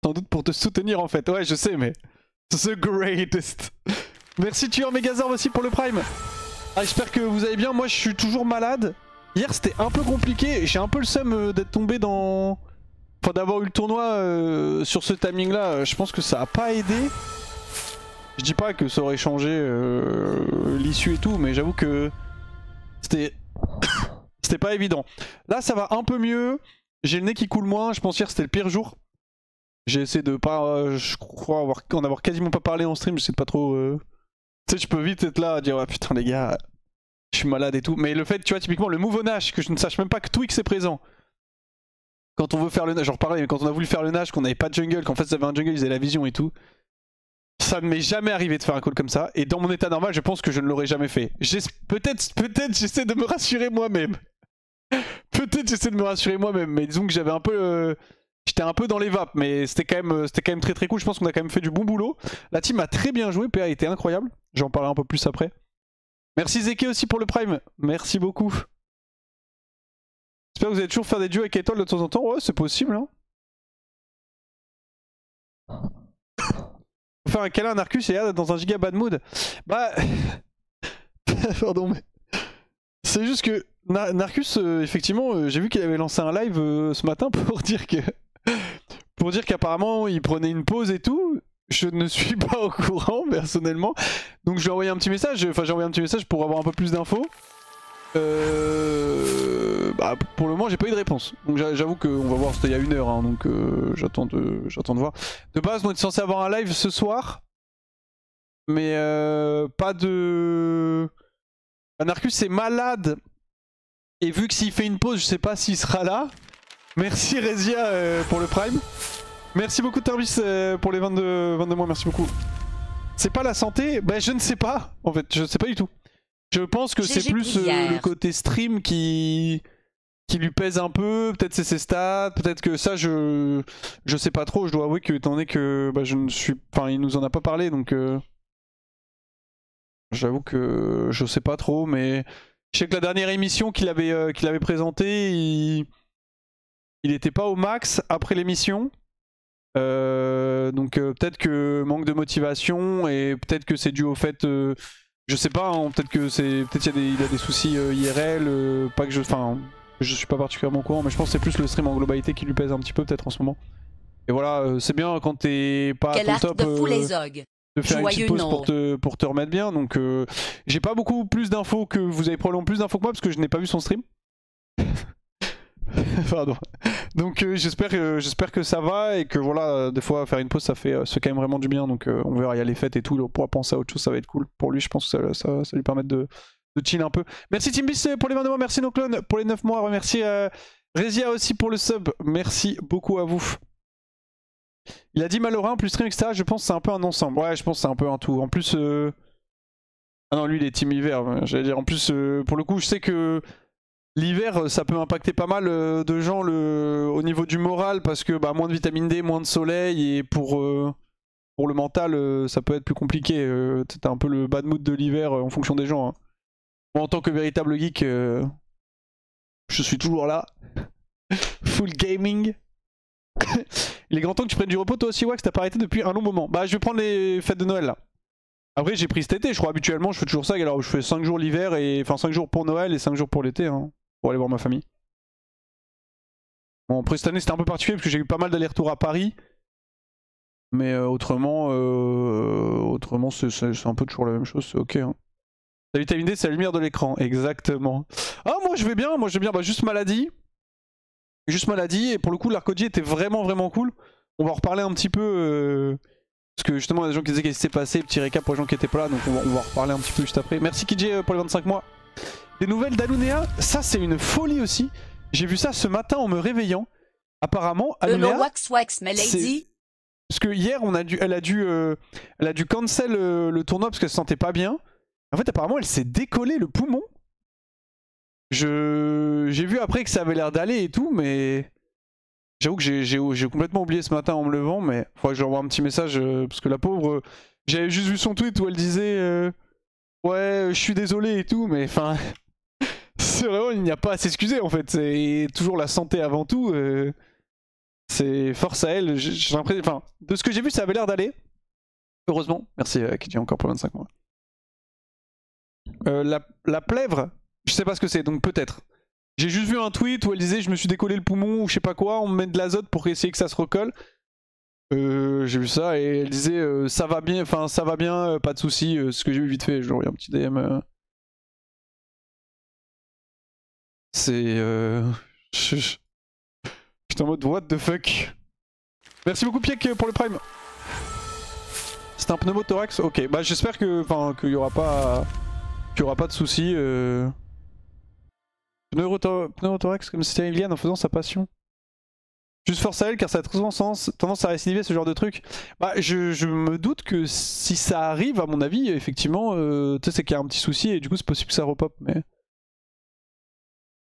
Sans doute pour te soutenir en fait. Ouais, je sais, mais the greatest. Merci Tueur Megazord aussi pour le Prime. Ah, j'espère que vous allez bien. Moi, je suis toujours malade. Hier, c'était un peu compliqué. J'ai un peu le seum d'être tombé dans... Enfin, d'avoir eu le tournoi sur ce timing-là. Je pense que ça a pas aidé. Je dis pas que ça aurait changé l'issue et tout, mais j'avoue que c'était c'était pas évident. Là, ça va un peu mieux. J'ai le nez qui coule moins. Je pense hier, c'était le pire jour. J'ai essayé de pas... je crois en avoir quasiment pas parlé en stream. J'essaie de pas trop... Tu sais, je peux vite être là à dire, ah, putain les gars, je suis malade et tout. Mais le fait, tu vois, typiquement, le move au Nash, que je ne sache même pas que Twix est présent. Quand on veut faire le Nash, j'en reparlais, mais quand on a voulu faire le Nash, qu'on n'avait pas de jungle, qu'en fait, ils avaient un jungle, ils avaient la vision et tout. Ça ne m'est jamais arrivé de faire un call comme ça. Et dans mon état normal, je pense que je ne l'aurais jamais fait. Peut-être j'essaie de me rassurer moi-même. Peut-être j'essaie de me rassurer moi-même. Mais disons que j'avais un peu... J'étais un peu dans les vapes, mais c'était quand même très très cool. Je pense qu'on a quand même fait du bon boulot. La team a très bien joué, PA a été incroyable. J'en parlerai un peu plus après. Merci Zeke aussi pour le Prime. Merci beaucoup. J'espère que vous allez toujours faire des duos avec Étoile de temps en temps. Ouais, c'est possible. Hein. Faut faire un câlin à Narcus et là, dans un giga bad mood. Bah... Pardon, mais... C'est juste que Narcus, effectivement, j'ai vu qu'il avait lancé un live ce matin pour dire que... Pour dire qu'apparemment il prenait une pause et tout. Je ne suis pas au courant personnellement. Donc je lui ai envoyé un petit message. Enfin j'ai envoyé un petit message pour avoir un peu plus d'infos. Bah, pour le moment j'ai pas eu de réponse. Donc j'avoue qu'on va voir, c'était il y a 1 heure. Hein, donc j'attends de voir. De base on était censé avoir un live ce soir. Mais pas de... Narcus est malade. Et vu que s'il fait une pause je sais pas s'il sera là. Merci Rezia pour le Prime. Merci beaucoup Tarbis pour les 22 mois, merci beaucoup. C'est pas la santé? Bah je ne sais pas, en fait, je sais pas du tout. Je pense que c'est plus le côté stream qui lui pèse un peu, peut-être c'est ses stats, peut-être que ça je sais pas trop, je dois avouer que étant donné que bah, je ne suis... Enfin il nous en a pas parlé donc... J'avoue que je sais pas trop, mais je sais que la dernière émission qu'il avait présentée, il était pas au max après l'émission. Donc peut-être que manque de motivation et peut-être que c'est dû au fait, je sais pas, hein, peut-être que il a des soucis IRL, pas que enfin je suis pas particulièrement au courant, mais je pense que c'est plus le stream en globalité qui lui pèse un petit peu peut-être en ce moment. Et voilà, c'est bien quand t'es pas à ton top de faire une petite pause pour te remettre bien. Donc j'ai pas beaucoup plus d'infos que vous avez probablement plus d'infos que moi parce que je n'ai pas vu son stream. Pardon. Donc j'espère que ça va et que voilà, des fois faire une pause ça fait quand même vraiment du bien. Donc on verra, il y a les fêtes et tout, on pourra penser à autre chose, ça va être cool. Pour lui je pense que ça lui permet de chill un peu. Merci Timbis pour les 22 mois, merci Noclone pour les 9 mois, merci Rezia aussi pour le sub, merci beaucoup à vous. Il a dit Malorin plus stream etc, je pense que c'est un peu un ensemble. Ouais je pense que c'est un peu un tout. En plus... Ah non lui il est team hiver, j'allais dire. En plus pour le coup je sais que... L'hiver, ça peut impacter pas mal de gens au niveau du moral parce que bah, moins de vitamine D, moins de soleil et pour le mental, ça peut être plus compliqué. T'as un peu le bad mood de l'hiver en fonction des gens. Hein. Moi, en tant que véritable geek, je suis toujours là. Full gaming. Il est grand temps que tu prennes du repos toi aussi, Wax, t'as pas arrêté depuis un long moment. Bah, je vais prendre les fêtes de Noël là. Après, j'ai pris cet été, je crois habituellement, je fais toujours ça. Alors, je fais 5 jours l'hiver, enfin 5 jours pour Noël et 5 jours pour l'été. Hein. Pour aller voir ma famille. Bon après cette année c'était un peu particulier parce que j'ai eu pas mal d'allers-retours à Paris. Mais autrement c'est un peu toujours la même chose, c'est ok. Hein. La vitamine D c'est la lumière de l'écran, exactement. Ah moi je vais bien, bah juste maladie. Juste maladie et pour le coup l'Arcodie était vraiment cool. On va en reparler un petit peu parce que justement il y a des gens qui disaient qu'est-ce qui s'est passé, petit récap pour les gens qui étaient pas là donc on va en reparler un petit peu juste après. Merci KJ pour les 25 mois. Des nouvelles d'Alunea, ça c'est une folie aussi. J'ai vu ça ce matin en me réveillant. Apparemment, Alunea, parce que hier elle a dû cancel le tournoi parce qu'elle se sentait pas bien. En fait, apparemment, elle s'est décollé le poumon. J'ai vu après que ça avait l'air d'aller et tout, mais j'avoue que j'ai complètement oublié ce matin en me levant, mais faudrait que je lui envoie un petit message parce que la pauvre, j'avais juste vu son tweet où elle disait ouais, je suis désolé et tout, mais enfin. C'est vraiment, il n'y a pas à s'excuser en fait, c'est toujours la santé avant tout. C'est force à elle. J'ai l'impression, enfin, de ce que j'ai vu, ça avait l'air d'aller. Heureusement. Merci Kidji encore pour 25 mois. La plèvre, je sais pas ce que c'est, donc peut-être. J'ai juste vu un tweet où elle disait je me suis décollé le poumon ou je sais pas quoi, on me met de l'azote pour essayer que ça se recolle. J'ai vu ça et elle disait ça va bien, enfin ça va bien, pas de soucis, ce que j'ai vu vite fait, je lui envoie un petit DM. C'est j'étais en mode what the fuck. Merci beaucoup Piek pour le prime. C'est un pneumothorax, ok, bah j'espère que, enfin, qu'il y aura pas de soucis. Pneumothorax comme Cyril Liane en faisant sa passion. Juste force à elle car ça a très souvent tendance à récidiver ce genre de truc. Bah je me doute que si ça arrive, à mon avis, effectivement, tu sais c'est qu'il y a un petit souci et du coup c'est possible que ça repop. Mais...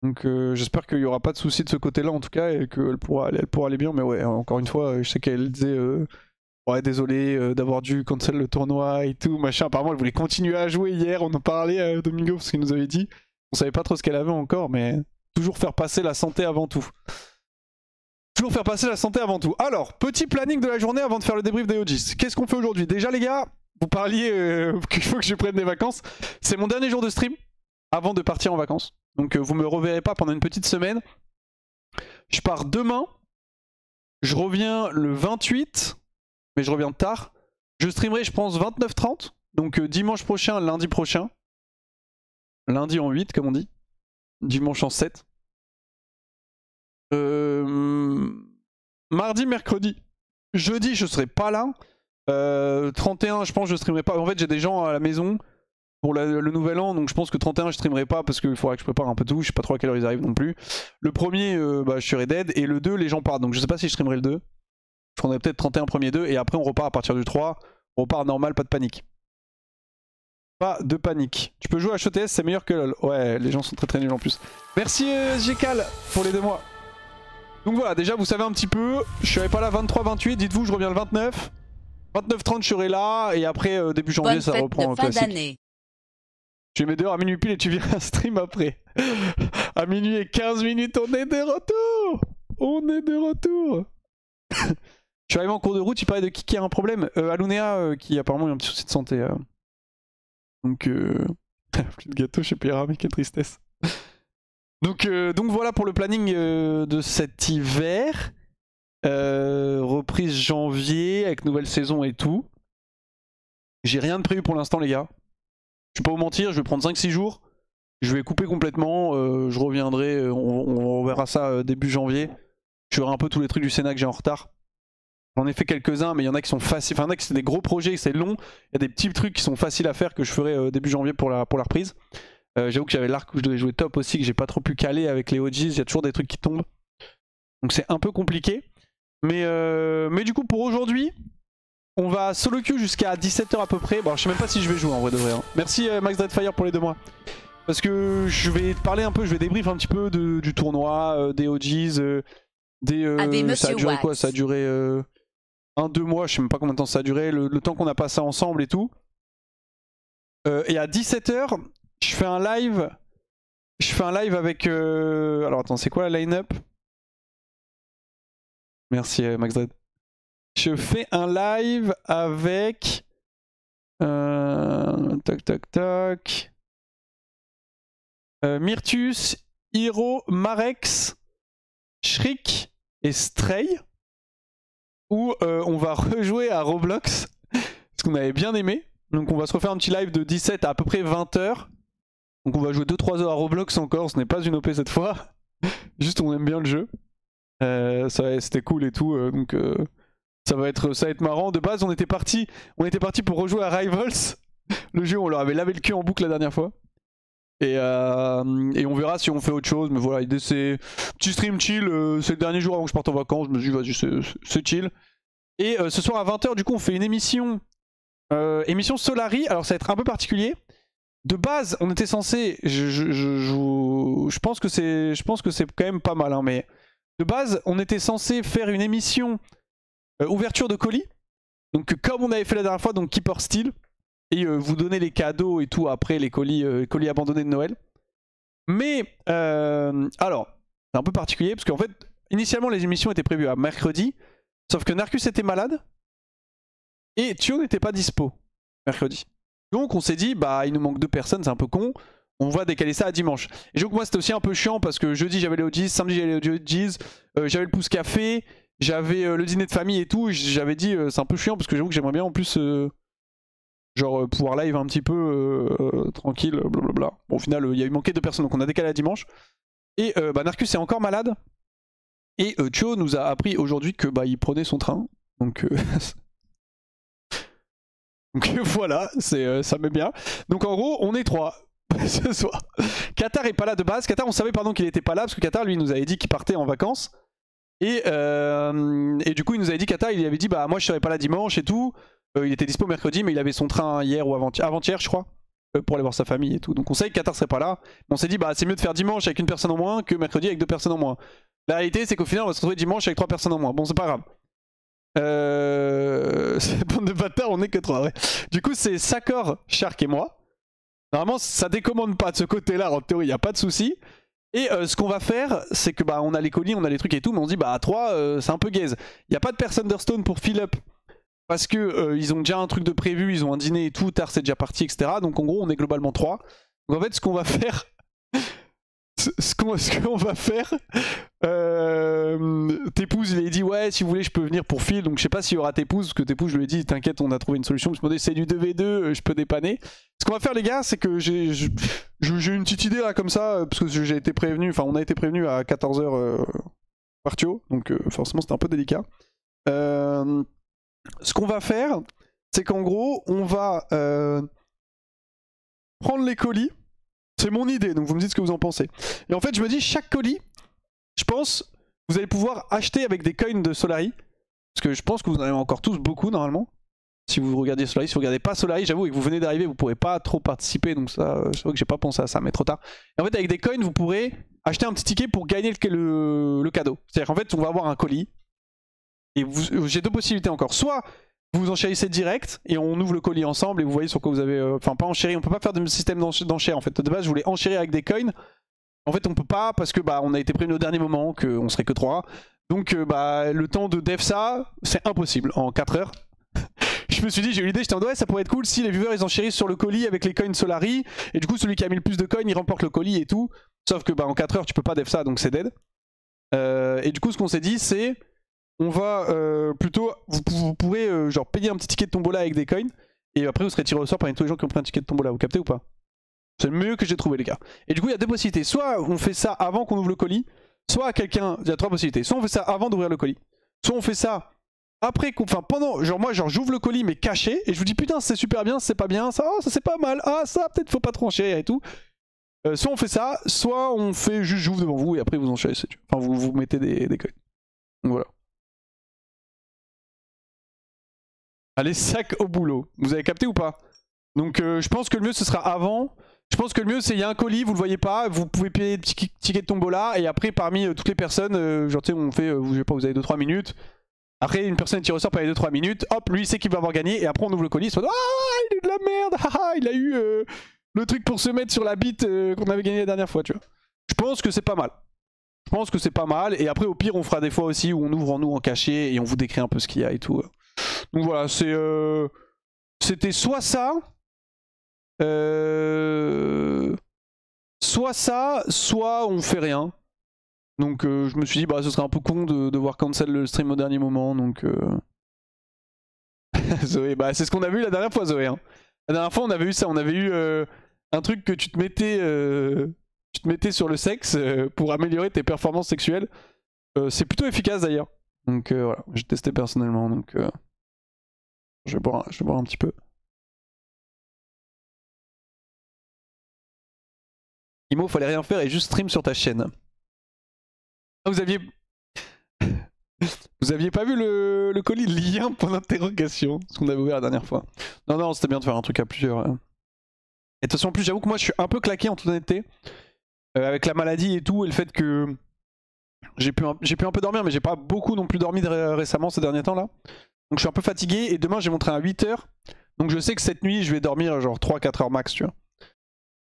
Donc j'espère qu'il n'y aura pas de souci de ce côté-là en tout cas et qu'elle pourra aller bien. Mais ouais, encore une fois, je sais qu'elle disait ouais désolé d'avoir dû cancel le tournoi et tout, machin. Apparemment elle voulait continuer à jouer hier, on en parlait à Domingo parce qu'il nous avait dit. On savait pas trop ce qu'elle avait encore, mais toujours faire passer la santé avant tout. Toujours faire passer la santé avant tout. Alors, petit planning de la journée avant de faire le débrief des OGs. Qu'est-ce qu'on fait aujourd'hui? Déjà les gars, vous parliez qu'il faut que je prenne des vacances. C'est mon dernier jour de stream avant de partir en vacances. Donc vous me reverrez pas pendant une petite semaine. Je pars demain. Je reviens le 28. Mais je reviens tard. Je streamerai je pense 29-30. Donc dimanche prochain, lundi prochain. Lundi en 8 comme on dit. Dimanche en 7. Mardi, mercredi. Jeudi, je serai pas là. 31, je pense que je streamerai pas. En fait, j'ai des gens à la maison pour le nouvel an, donc je pense que 31, je streamerai pas parce qu'il faudra que je prépare un peu tout. Je sais pas trop à quelle heure ils arrivent non plus. Le premier, bah, je serai dead. Et le 2, les gens partent. Donc je sais pas si je streamerai le 2. Je prendrai peut-être 31 premier 2. Et après, on repart à partir du 3. On repart normal, pas de panique. Pas de panique. Tu peux jouer à HETS, c'est meilleur que LoL. Ouais, les gens sont très très nuls en plus. Merci SGCal pour les 2 mois. Donc voilà, déjà vous savez un petit peu, je serai pas là 23-28, dites-vous je reviens le 29. 29-30 je serai là et après début janvier bonne ça fête reprend de en fin classique. Je mets dehors à minuit pile et tu viens à stream après. À minuit et 15 minutes on est de retour. On est de retour. Je suis arrivé en cours de route, il parlait de qui a un problème. Alunea qui apparemment a un petit souci de santé. Donc plus de gâteau chez Pierre, mais quelle tristesse. Donc voilà pour le planning de cet hiver. Reprise janvier avec nouvelle saison et tout. J'ai rien de prévu pour l'instant les gars. Je vais pas vous mentir, je vais prendre 5-6 jours. Je vais couper complètement. Je reviendrai, on verra ça début janvier. Je ferai un peu tous les trucs du Sénat que j'ai en retard. J'en ai fait quelques-uns mais il y en a qui sont faciles. Enfin il y en a qui c'est des gros projets, c'est long. Il y a des petits trucs qui sont faciles à faire que je ferai début janvier pour la reprise. J'avoue que j'avais l'arc où je devais jouer top aussi, que j'ai pas trop pu caler avec les OGs, il y a toujours des trucs qui tombent. Donc c'est un peu compliqué. Mais du coup pour aujourd'hui, on va solo queue jusqu'à 17 h à peu près. Bon je sais même pas si je vais jouer en vrai de vrai. Hein. Merci Max Dreadfire pour les 2 mois. Parce que je vais te parler un peu, je vais débrief un petit peu du tournoi, des OGs, ça a duré quoi? Ça a duré 1-2 mois, je sais même pas combien de temps ça a duré, le temps qu'on a passé ensemble et tout. Et à 17 h, je fais un live. Avec... Alors attends, c'est quoi la line-up? Merci Max Dread. Je fais un live avec... Tac tac tac... Myrtus, Hiro, Marex, Shriek et Stray. Où on va rejouer à Roblox. Parce qu'on avait bien aimé. Donc on va se refaire un petit live de 17 à peu près 20 h. Donc on va jouer 2-3 heures à Roblox encore, ce n'est pas une OP cette fois. Juste on aime bien le jeu. C'était cool et tout, donc ça va être marrant. De base on était parti pour rejouer à Rivals. Le jeu on leur avait lavé le cul en boucle la dernière fois. Et on verra si on fait autre chose. Mais voilà, l'idée c'est petit stream chill, c'est le dernier jour avant que je parte en vacances. Je me suis dit vas-y c'est chill. Et ce soir à 20 h du coup on fait une émission Solari. Alors ça va être un peu particulier. De base, on était censé, je pense que c'est quand même pas mal, hein, mais de base, on était censé faire une émission ouverture de colis, donc comme on avait fait la dernière fois, donc Keeper Steel, et vous donner les cadeaux et tout après les colis abandonnés de Noël. Mais alors, c'est un peu particulier parce qu'en fait, initialement les émissions étaient prévues à mercredi, sauf que Narcus était malade et Thio n'était pas dispo mercredi. Donc on s'est dit, bah il nous manque 2 personnes, c'est un peu con, on va décaler ça à dimanche. Et donc moi c'était aussi un peu chiant parce que jeudi j'avais les OGs, samedi j'avais les OGs, j'avais le pouce café, j'avais le dîner de famille et tout, j'avais dit c'est un peu chiant parce que j'avoue que j'aimerais bien en plus genre pouvoir live un petit peu tranquille, blablabla. Bon au final il y a eu manqué 2 personnes donc on a décalé à dimanche. Et bah, Narcus est encore malade. Et Thio nous a appris aujourd'hui que bah, il prenait son train. Donc, donc voilà, ça met bien. Donc en gros, on est 3 ce soir. Qatar est pas là de base. Qatar, on savait pardon qu'il était pas là parce que Qatar lui nous avait dit qu'il partait en vacances. Et du coup, il nous avait dit Qatar, il avait dit bah moi je serai pas là dimanche et tout. Il était dispo mercredi, mais il avait son train hier ou avant-hier, je crois. Pour aller voir sa famille et tout. Donc on savait que Qatar serait pas là. On s'est dit bah c'est mieux de faire dimanche avec 1 personne en moins que mercredi avec 2 personnes en moins. La réalité c'est qu'au final on va se retrouver dimanche avec 3 personnes en moins. Bon c'est pas grave. C'est bande de bâtards, on est que 3 ouais. Du coup c'est Sakor, Shark et moi. Normalement ça décommande pas de ce côté là, en théorie y a pas de souci. Et ce qu'on va faire c'est que bah on a les colis, on a les trucs et tout, mais on se dit bah à 3 c'est un peu gaze. Y a pas de personne d'Hearthstone pour fill up. Parce que ils ont déjà un truc de prévu, ils ont un dîner et tout, Tar c'est déjà parti, etc. Donc en gros on est globalement 3. Donc en fait ce qu'on va faire, ce qu'on va faire, Tépouse il a dit ouais si vous voulez je peux venir pour Phil, donc je sais pas s'il y aura Tépouse, parce que Tépouse je lui ai dit t'inquiète on a trouvé une solution, je me dis c'est du 2v2, je peux dépanner. Ce qu'on va faire les gars c'est que j'ai une petite idée là comme ça, parce que j'ai été prévenu, enfin on a été prévenu à 14h par Thio, donc forcément c'était un peu délicat. Ce qu'on va faire, c'est qu'en gros, on va prendre les colis. C'est mon idée, donc vous me dites ce que vous en pensez. Et en fait, je me dis, chaque colis, je pense, vous allez pouvoir acheter avec des coins de Solari. Parce que je pense que vous en avez encore tous beaucoup, normalement. Si vous regardez Solari, si vous regardez pas Solari, j'avoue, et que vous venez d'arriver, vous pourrez pas trop participer. Donc ça, c'est vrai que j'ai pas pensé à ça, mais trop tard. Et en fait, avec des coins, vous pourrez acheter un petit ticket pour gagner le cadeau. C'est-à-dire qu'en fait, on va avoir un colis. Et j'ai 2 possibilités encore. Soit vous enchérissez direct et on ouvre le colis ensemble et vous voyez sur quoi vous avez... Enfin pas enchérir, on peut pas faire de système d'enchère en fait. De base je voulais enchérir avec des coins. En fait on peut pas parce que bah on a été prévenu au dernier moment qu'on serait que 3. Donc bah le temps de dev ça, c'est impossible en 4 heures. Je me suis dit, j'ai eu l'idée, j'étais en mode ouais ça pourrait être cool si les viewers ils enchérissent sur le colis avec les coins Solari. Et du coup celui qui a mis le plus de coins il remporte le colis et tout. Sauf que bah en 4 heures tu peux pas dev ça donc c'est dead. Et du coup ce qu'on s'est dit c'est... On va plutôt, vous pourrez genre payer un petit ticket de tombola avec des coins et après vous serez tiré au sort parmi tous les gens qui ont pris un ticket de tombola, vous captez ou pas? C'est le mieux que j'ai trouvé les gars. Et du coup il y a 2 possibilités, soit on fait ça avant qu'on ouvre le colis, soit quelqu'un, il y a 3 possibilités, soit on fait ça avant d'ouvrir le colis, soit on fait ça après qu'on, enfin pendant, genre moi genre j'ouvre le colis mais caché et je vous dis putain c'est super bien, c'est pas bien, ça, oh, ça c'est pas mal, ah ça peut-être faut pas trancher et tout. Soit on fait ça, soit on fait juste j'ouvre devant vous et après vous enchérissez, enfin vous mettez des coins. Donc voilà. Allez, sac au boulot. Vous avez capté ou pas? Donc je pense que le mieux ce sera avant. Je pense que le mieux c'est il y a un colis, vous le voyez pas, vous pouvez payer des petits tickets de tombola et après parmi toutes les personnes, genre tu sais on fait, je sais pas, vous avez 2-3 minutes. Après une personne tire au sort pendant les 2-3 minutes, hop, lui il sait qu'il va avoir gagné et après on ouvre le colis, soit ah il a eu de la merde, haha, il a eu le truc pour se mettre sur la bite qu'on avait gagné la dernière fois, tu vois. Je pense que c'est pas mal. Je pense que c'est pas mal et après au pire on fera des fois aussi où on ouvre en nous en cachet et on vous décrit un peu ce qu'il y a et tout. Donc voilà, c'était soit ça, soit on fait rien. Donc je me suis dit bah ce serait un peu con de devoir cancel le stream au dernier moment. Donc Zoé, bah c'est ce qu'on a vu la dernière fois Zoé. Hein. La dernière fois on avait eu ça, on avait eu un truc que tu te mettais sur le sexe pour améliorer tes performances sexuelles. C'est plutôt efficace d'ailleurs. Donc voilà, j'ai testé personnellement. Donc je vais boire un petit peu. Imo, fallait rien faire et juste stream sur ta chaîne. Ah, vous aviez... vous aviez pas vu le colis lien point d'interrogation, ce qu'on avait ouvert la dernière fois. Non, non, c'était bien de faire un truc à plusieurs. Et de toute façon, en plus, j'avoue que moi, je suis un peu claqué en toute honnêteté. Avec la maladie et tout, et le fait que j'ai pu un peu dormir, mais j'ai pas beaucoup non plus dormi récemment ces derniers temps là. Donc je suis un peu fatigué, et demain j'ai montré à 8 h. Donc je sais que cette nuit, je vais dormir genre 3-4 heures max, tu vois.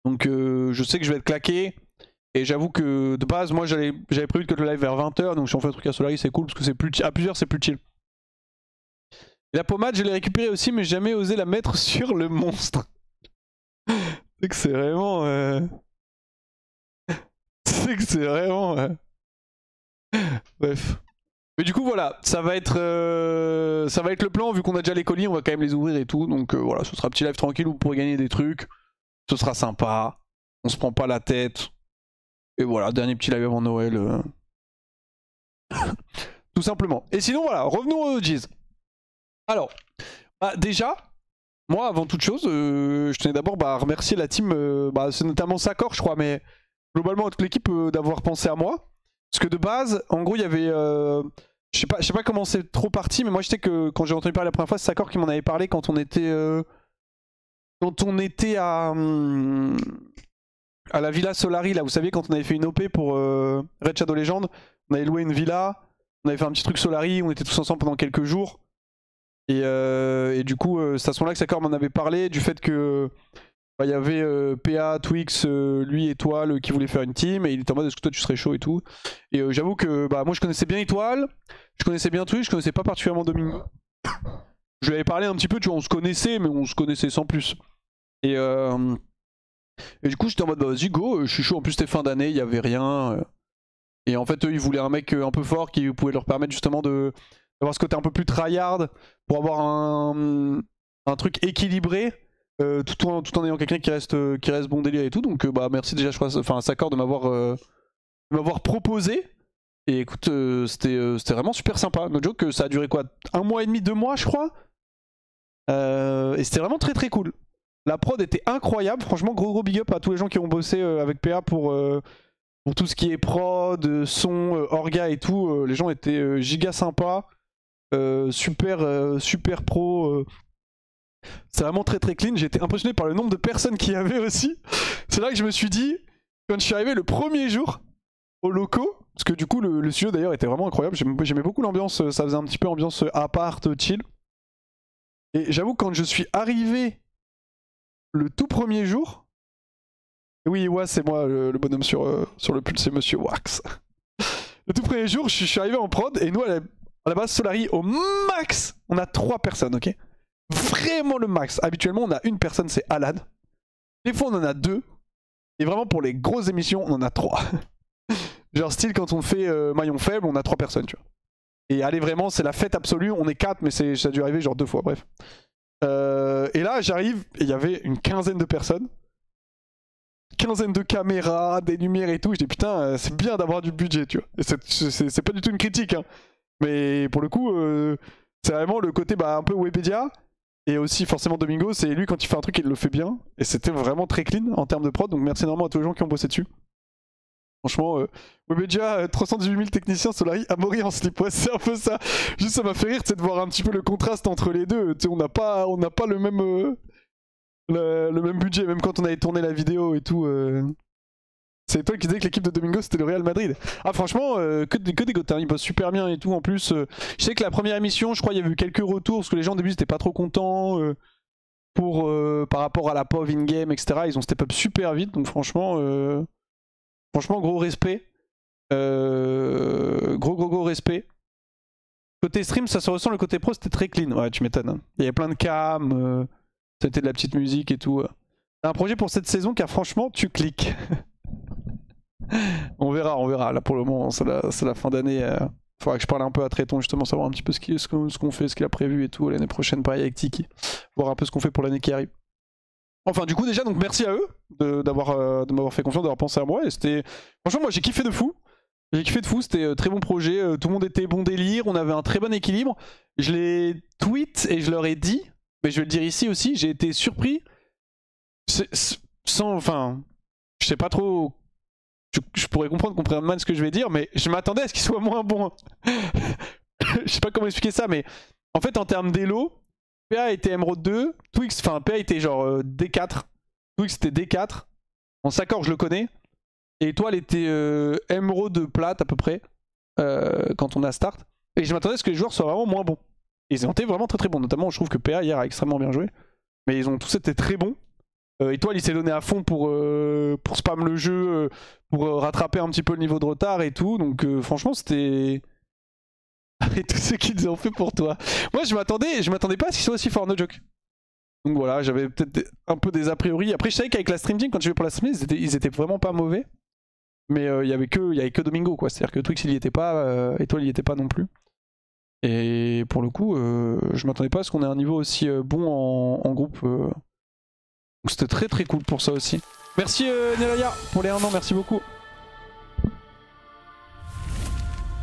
Donc je sais que je vais être claqué. Et j'avoue que de base, moi j'avais prévu de cut le live vers 20h, donc si on fait un truc à Solari, c'est cool parce que c'est plus à plusieurs, c'est plus chill. Et la pommade, je l'ai récupérée aussi, mais j'ai jamais osé la mettre sur le monstre. C'est que c'est vraiment. C'est que c'est vraiment. Bref. Mais du coup voilà, ça va être le plan, vu qu'on a déjà les colis, on va quand même les ouvrir et tout. Donc voilà, ce sera un petit live tranquille où vous pourrez gagner des trucs. Ce sera sympa, on se prend pas la tête. Et voilà, dernier petit live avant Noël. Tout simplement. Et sinon voilà, revenons aux OGs. Alors, déjà, moi avant toute chose, je tenais d'abord à remercier la team, c'est notamment Sakor je crois, mais globalement toute l'équipe d'avoir pensé à moi. Parce que de base, en gros, il y avait... je sais pas comment c'est trop parti, mais moi je sais que quand j'ai entendu parler la première fois, c'est Sakor qui m'en avait parlé quand on était à la Villa Solari, là, vous saviez, quand on avait fait une OP pour Red Shadow Legend, on avait loué une villa, on avait fait un petit truc Solari, on était tous ensemble pendant quelques jours. Et du coup, c'est à ce moment-là que Sakor m'en avait parlé, du fait que il y avait PA, Twix, lui, Étoile qui voulaient faire une team, et il était en mode est-ce que toi tu serais chaud et tout. Et j'avoue que moi je connaissais bien Étoile, je connaissais bien Twix, je connaissais pas particulièrement Domingo. Je lui avais parlé un petit peu, tu vois, on se connaissait, mais on se connaissait sans plus. Et du coup j'étais en mode bah vas-y go, je suis chaud, en plus c'était fin d'année, il y avait rien. Et en fait eux ils voulaient un mec un peu fort qui pouvait leur permettre justement d'avoir ce côté un peu plus tryhard, pour avoir un truc équilibré. Tout en ayant quelqu'un qui reste bon délire et tout, donc merci déjà je crois, enfin Sakor de m'avoir proposé. Et écoute, c'était vraiment super sympa. No joke, ça a duré quoi, 1 mois et demi, 2 mois je crois. Et c'était vraiment très très cool. La prod était incroyable, franchement gros big up à tous les gens qui ont bossé avec PA pour tout ce qui est prod, son, orga et tout. Les gens étaient giga sympas, super pro. C'est vraiment très très clean, j'ai été impressionné par le nombre de personnes qu'il y avait aussi. C'est là que je me suis dit, quand je suis arrivé le premier jour aux locaux, parce que du coup le studio d'ailleurs était vraiment incroyable, j'aimais beaucoup l'ambiance, ça faisait un petit peu ambiance appart, chill. Et j'avoue quand je suis arrivé le tout premier jour, oui ouais c'est moi le bonhomme sur le pull, c'est Monsieur Wax. Le tout premier jour je suis arrivé en prod et nous à la base Solari au max on a 3 personnes, ok. Vraiment le max. Habituellement, on a une personne, c'est Alad. Des fois, on en a 2. Et vraiment, pour les grosses émissions, on en a 3. Genre, style, quand on fait maillon faible, on a 3 personnes, tu vois. Et allez, vraiment, c'est la fête absolue. On est 4, mais ça a dû arriver genre 2 fois, bref. Et là, j'arrive, et il y avait une quinzaine de personnes. Quinzaine de caméras, des lumières et tout. Je dis, putain, c'est bien d'avoir du budget, tu vois. Et c'est pas du tout une critique, hein. Mais pour le coup, c'est vraiment le côté un peu Webedia. Et aussi forcément Domingo, c'est lui quand il fait un truc il le fait bien. Et c'était vraiment très clean en termes de prod, donc merci énormément à tous les gens qui ont bossé dessus. Franchement, Webedia, 318 000 techniciens, Solari, Amaury en slip, ouais c'est un peu ça. Juste ça m'a fait rire de voir un petit peu le contraste entre les deux. Tu sais, on n'a pas le même budget, même quand on avait tourné la vidéo et tout. C'est toi qui disais que l'équipe de Domingo c'était le Real Madrid. Ah franchement, que des gotins, ils bossent super bien et tout. En plus, je sais que la première émission, je crois il y avait eu quelques retours, parce que les gens au début c'était pas trop contents par rapport à la POV in-game, etc. Ils ont step up super vite, donc franchement gros respect. Gros respect. Côté stream, ça se ressent, le côté pro c'était très clean, ouais tu m'étonnes. Hein. Il y avait plein de cam, c'était de la petite musique et tout. C'est un projet pour cette saison car franchement tu cliques. On verra. Là pour le moment, c'est la fin d'année. Faudra que je parle un peu à Tréton justement, savoir un petit peu ce qu'on fait, ce qu'il a prévu et tout. L'année prochaine, pareil avec Tiki. Voir un peu ce qu'on fait pour l'année qui arrive. Enfin, du coup, déjà, donc merci à eux de m'avoir fait confiance, d'avoir pensé à moi. Et c'était. Franchement, moi j'ai kiffé de fou. C'était très bon projet. Tout le monde était bon délire. On avait un très bon équilibre. Je l'ai tweet et je leur ai dit, mais je vais le dire ici aussi, j'ai été surpris. Enfin, je sais pas trop. Je pourrais comprendre qu'on prenne mal ce que je vais dire, mais je m'attendais à ce qu'il soit moins bon. Je sais pas comment expliquer ça, mais en fait, en termes d'élo, PA était Emerald 2, Twix, enfin PA était genre D4, Twix était D4. En Sakor, je le connais. Et Étoile était Emerald plate à peu près, quand on a start. Et je m'attendais à ce que les joueurs soient vraiment moins bons. Et ils ont été vraiment très très bons. Notamment, je trouve que PA hier a extrêmement bien joué. Mais ils ont tous été très bons. Étoile il s'est donné à fond pour spam le jeu, pour rattraper un petit peu le niveau de retard et tout. Donc franchement c'était... Et tout ce qu'ils ont fait pour toi. Moi je m'attendais pas à ce qu'ils soient aussi forts, no joke. Donc voilà, j'avais peut-être un peu des a priori. Après je savais qu'avec la Stream Team, quand je vais pour la Stream Team, ils étaient vraiment pas mauvais. Mais il y avait que Domingo quoi. C'est-à-dire que Twix il y était pas, Étoile il y était pas non plus. Et pour le coup, je m'attendais pas à ce qu'on ait un niveau aussi bon en groupe. Donc c'était très très cool pour ça aussi. Merci Nelaya pour les 1 an, merci beaucoup.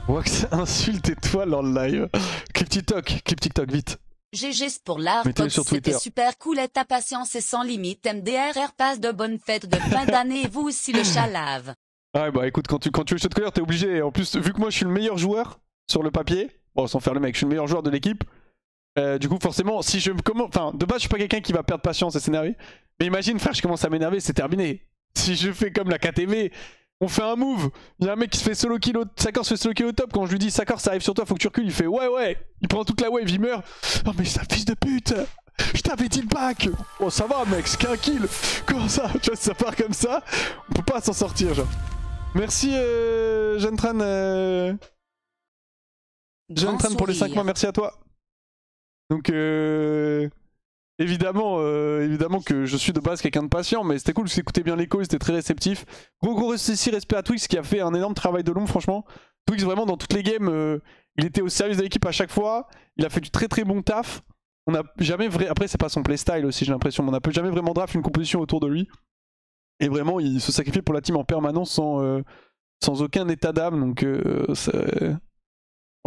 Wax insulte Étoile en live. Clip TikTok, vite. GG pour l'art, c'était super cool et ta patience est sans limite. MDRR passe de bonnes fêtes de fin d'année et vous aussi le chat lave. Ouais bah écoute, quand tu veux shot caller t'es obligé. En plus, vu que moi je suis le meilleur joueur sur le papier, bon sans faire le mec, je suis le meilleur joueur de l'équipe. Du coup forcément, si je commence... Enfin, de base je suis pas quelqu'un qui va perdre patience et s'énerver. Mais imagine frère, je commence à m'énerver, c'est terminé. Si je fais comme la KTV... On fait un move, il y a un mec qui se fait solo kill, Sakor se fait solo kill au top, quand je lui dis Sakor ça arrive sur toi, faut que tu recules, il fait ouais, il prend toute la wave, il meurt. Oh mais c'est un fils de pute, je t'avais dit le back. Oh ça va mec, c'est qu'un kill, comment ça, tu vois ça part comme ça, on peut pas s'en sortir genre. Merci Jeune Tran pour les 5 mois, merci à toi. Donc évidemment que je suis de base quelqu'un de patient, mais c'était cool, j'écoutais bien l'écho, c'était très réceptif. Gros respect à Twix qui a fait un énorme travail de l'ombre franchement. Twix vraiment dans toutes les games, il était au service de l'équipe à chaque fois, il a fait du très très bon taf. On a jamais après c'est pas son playstyle aussi j'ai l'impression, mais on n'a jamais vraiment draft une composition autour de lui. Et vraiment il se sacrifiait pour la team en permanence sans aucun état d'âme, donc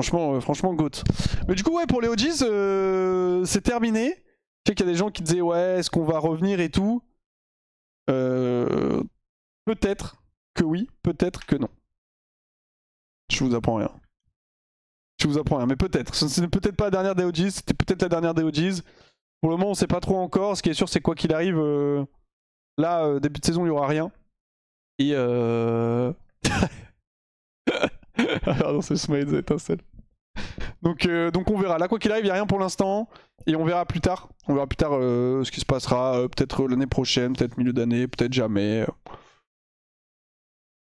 franchement GOAT. Mais du coup ouais pour les OGs c'est terminé. Je sais qu'il y a des gens qui disaient ouais est-ce qu'on va revenir et tout. Peut-être que oui, peut-être que non. Je vous apprends rien. Mais peut-être. Ce n'est peut-être pas la dernière des OGs, c'était peut-être la dernière des OGs. Pour le moment on sait pas trop encore. Ce qui est sûr c'est quoi qu'il arrive, là début de saison il n'y aura rien. Et ah non c'est smile des étincelles. Donc on verra. Là quoi qu'il arrive il n'y a rien pour l'instant. Et on verra plus tard. On verra plus tard ce qui se passera. Peut-être l'année prochaine, peut-être milieu d'année, peut-être jamais.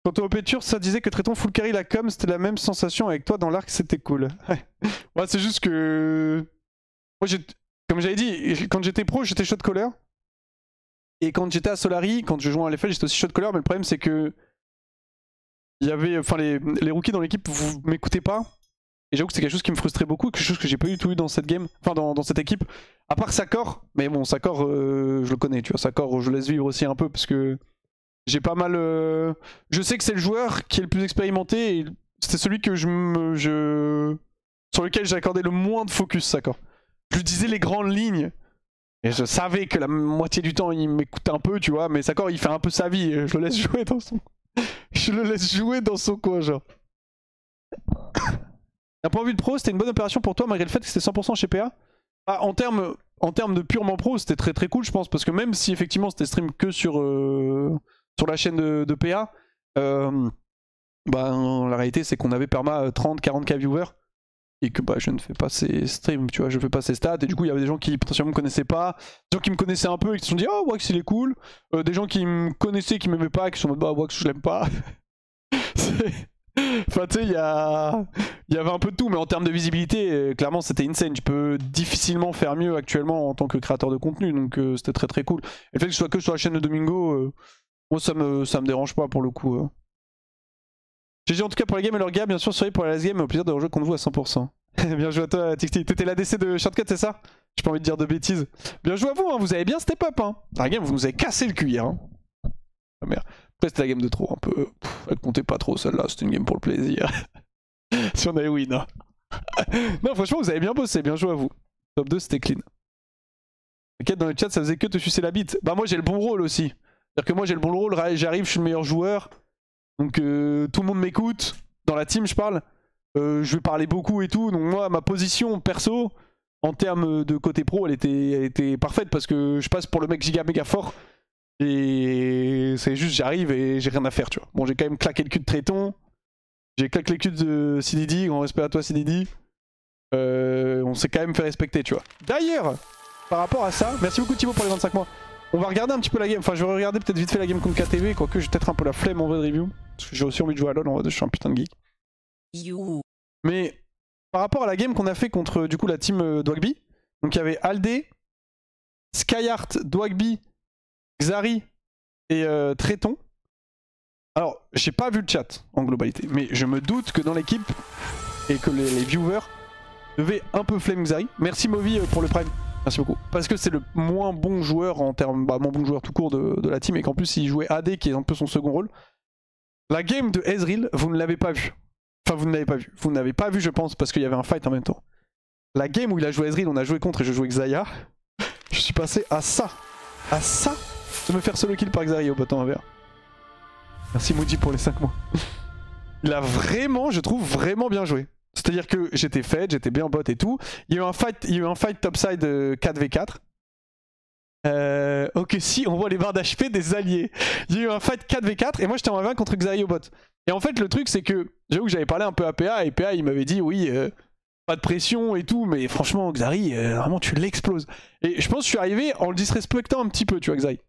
Quant au Péture, ça disait que traitant full carry la com, c'était la même sensation avec toi dans l'arc, c'était cool. Ouais, c'est juste que... Moi, comme j'avais dit, quand j'étais pro, j'étais shot caller. Et quand j'étais à Solari, quand je jouais en LFL, j'étais aussi shot caller. Mais le problème, c'est que... Il y avait... Enfin, les rookies dans l'équipe, vous m'écoutez pas. Et j'avoue que c'est quelque chose qui me frustrait beaucoup, quelque chose que j'ai pas du tout eu dans cette game, enfin dans cette équipe. À part Sakor, mais bon Sakor je le connais, tu vois, Sakor je laisse vivre aussi un peu parce que j'ai pas mal... Je sais que c'est le joueur qui est le plus expérimenté et c'était celui que sur lequel j'ai accordé le moins de focus, Sakor. Je lui disais les grandes lignes et je savais que la moitié du temps il m'écoutait un peu, tu vois, mais Sakor il fait un peu sa vie et je le laisse jouer dans son... je le laisse jouer dans son coin genre. D'un point de vue de pro, c'était une bonne opération pour toi malgré le fait que c'était 100% chez PA. Ah, en termes de purement pro, c'était très très cool je pense, parce que même si effectivement c'était stream que sur la chaîne de PA, la réalité c'est qu'on avait perma 30-40k viewers et que je ne fais pas ces streams, tu vois, je fais pas ces stats, et du coup il y avait des gens qui potentiellement me connaissaient pas, des gens qui me connaissaient un peu et qui se sont dit oh Wax il est cool, des gens qui me connaissaient qui m'aimaient pas, qui sont en mode Wax je l'aime pas. Enfin tu sais il y avait un peu de tout, mais en termes de visibilité clairement c'était insane. Tu peux difficilement faire mieux actuellement en tant que créateur de contenu, donc c'était très très cool. Et le fait que ce soit que sur la chaîne de Domingo, moi ça me dérange pas pour le coup. GG en tout cas pour la game et leur gars, bien sûr soyez pour la last game, au plaisir de rejouer contre vous à 100%. Bien joué à toi Tixty, t'étais l'ADC de Shortcut c'est ça? J'ai pas envie de dire de bêtises. Bien joué à vous, hein. Vous avez bien step up hein. Dans la game vous nous avez cassé le cul hier hein. Ah, merde. Après c'était la game de trop un peu, elle comptait pas trop celle-là, c'était une game pour le plaisir. Si on avait win hein. Non franchement vous avez bien bossé, bien joué à vous. Top 2 c'était clean. T'inquiète dans le chat ça faisait que te sucer la bite. Bah moi j'ai le bon rôle aussi. C'est-à-dire que moi j'ai le bon rôle, j'arrive, je suis le meilleur joueur. Donc tout le monde m'écoute, dans la team je parle. Je vais parler beaucoup et tout, donc moi ma position perso, en termes de côté pro elle était parfaite parce que je passe pour le mec giga méga fort. Et c'est juste j'arrive et j'ai rien à faire tu vois. Bon j'ai quand même claqué le cul de Tréton. J'ai claqué le cul de CDD, grand respect à toi CDD. On s'est quand même fait respecter tu vois. D'ailleurs, par rapport à ça, merci beaucoup Thibaut pour les 25 mois. On va regarder un petit peu la game. Enfin, je vais regarder peut-être vite fait la game contre KTV, quoique j'ai peut-être un peu la flemme en vrai de review. Parce que j'ai aussi envie de jouer à LoL en vrai, je suis un putain de geek. You. Mais par rapport à la game qu'on a fait contre du coup la team Dwagby, donc il y avait Aldé, Skyheart, Dwagby, Xari et Tréton. Alors, j'ai pas vu le chat en globalité, mais je me doute que dans l'équipe et que les viewers devaient un peu flemme Xari. Merci Movi pour le prime. Merci beaucoup. Parce que c'est le moins bon joueur en termes, moins bon joueur tout court de la team et qu'en plus il jouait AD qui est un peu son second rôle. La game de Ezreal, vous ne l'avez pas vu. Enfin, vous ne l'avez pas vu. Vous n'avez pas vu, je pense, parce qu'il y avait un fight en même temps. La game où il a joué Ezreal, on a joué contre et je jouais Xayah. Je suis passé à ça. À ça de me faire solo kill par Xari au bottom 1v1. Merci Moody pour les 5 mois. Il a vraiment, je trouve, vraiment bien joué. C'est-à-dire que j'étais fed, j'étais bien bot et tout. Il y a eu un fight topside 4v4. Ok, si, on voit les barres d'HP des alliés. Il y a eu un fight 4v4 et moi j'étais en 1v1 contre Xari au bot. Et en fait, le truc, c'est que j'avoue que j'avais parlé un peu à PA et PA il m'avait dit oui, pas de pression et tout, mais franchement, Xari, vraiment tu l'exploses. Et je pense que je suis arrivé en le disrespectant un petit peu, tu vois, Xari.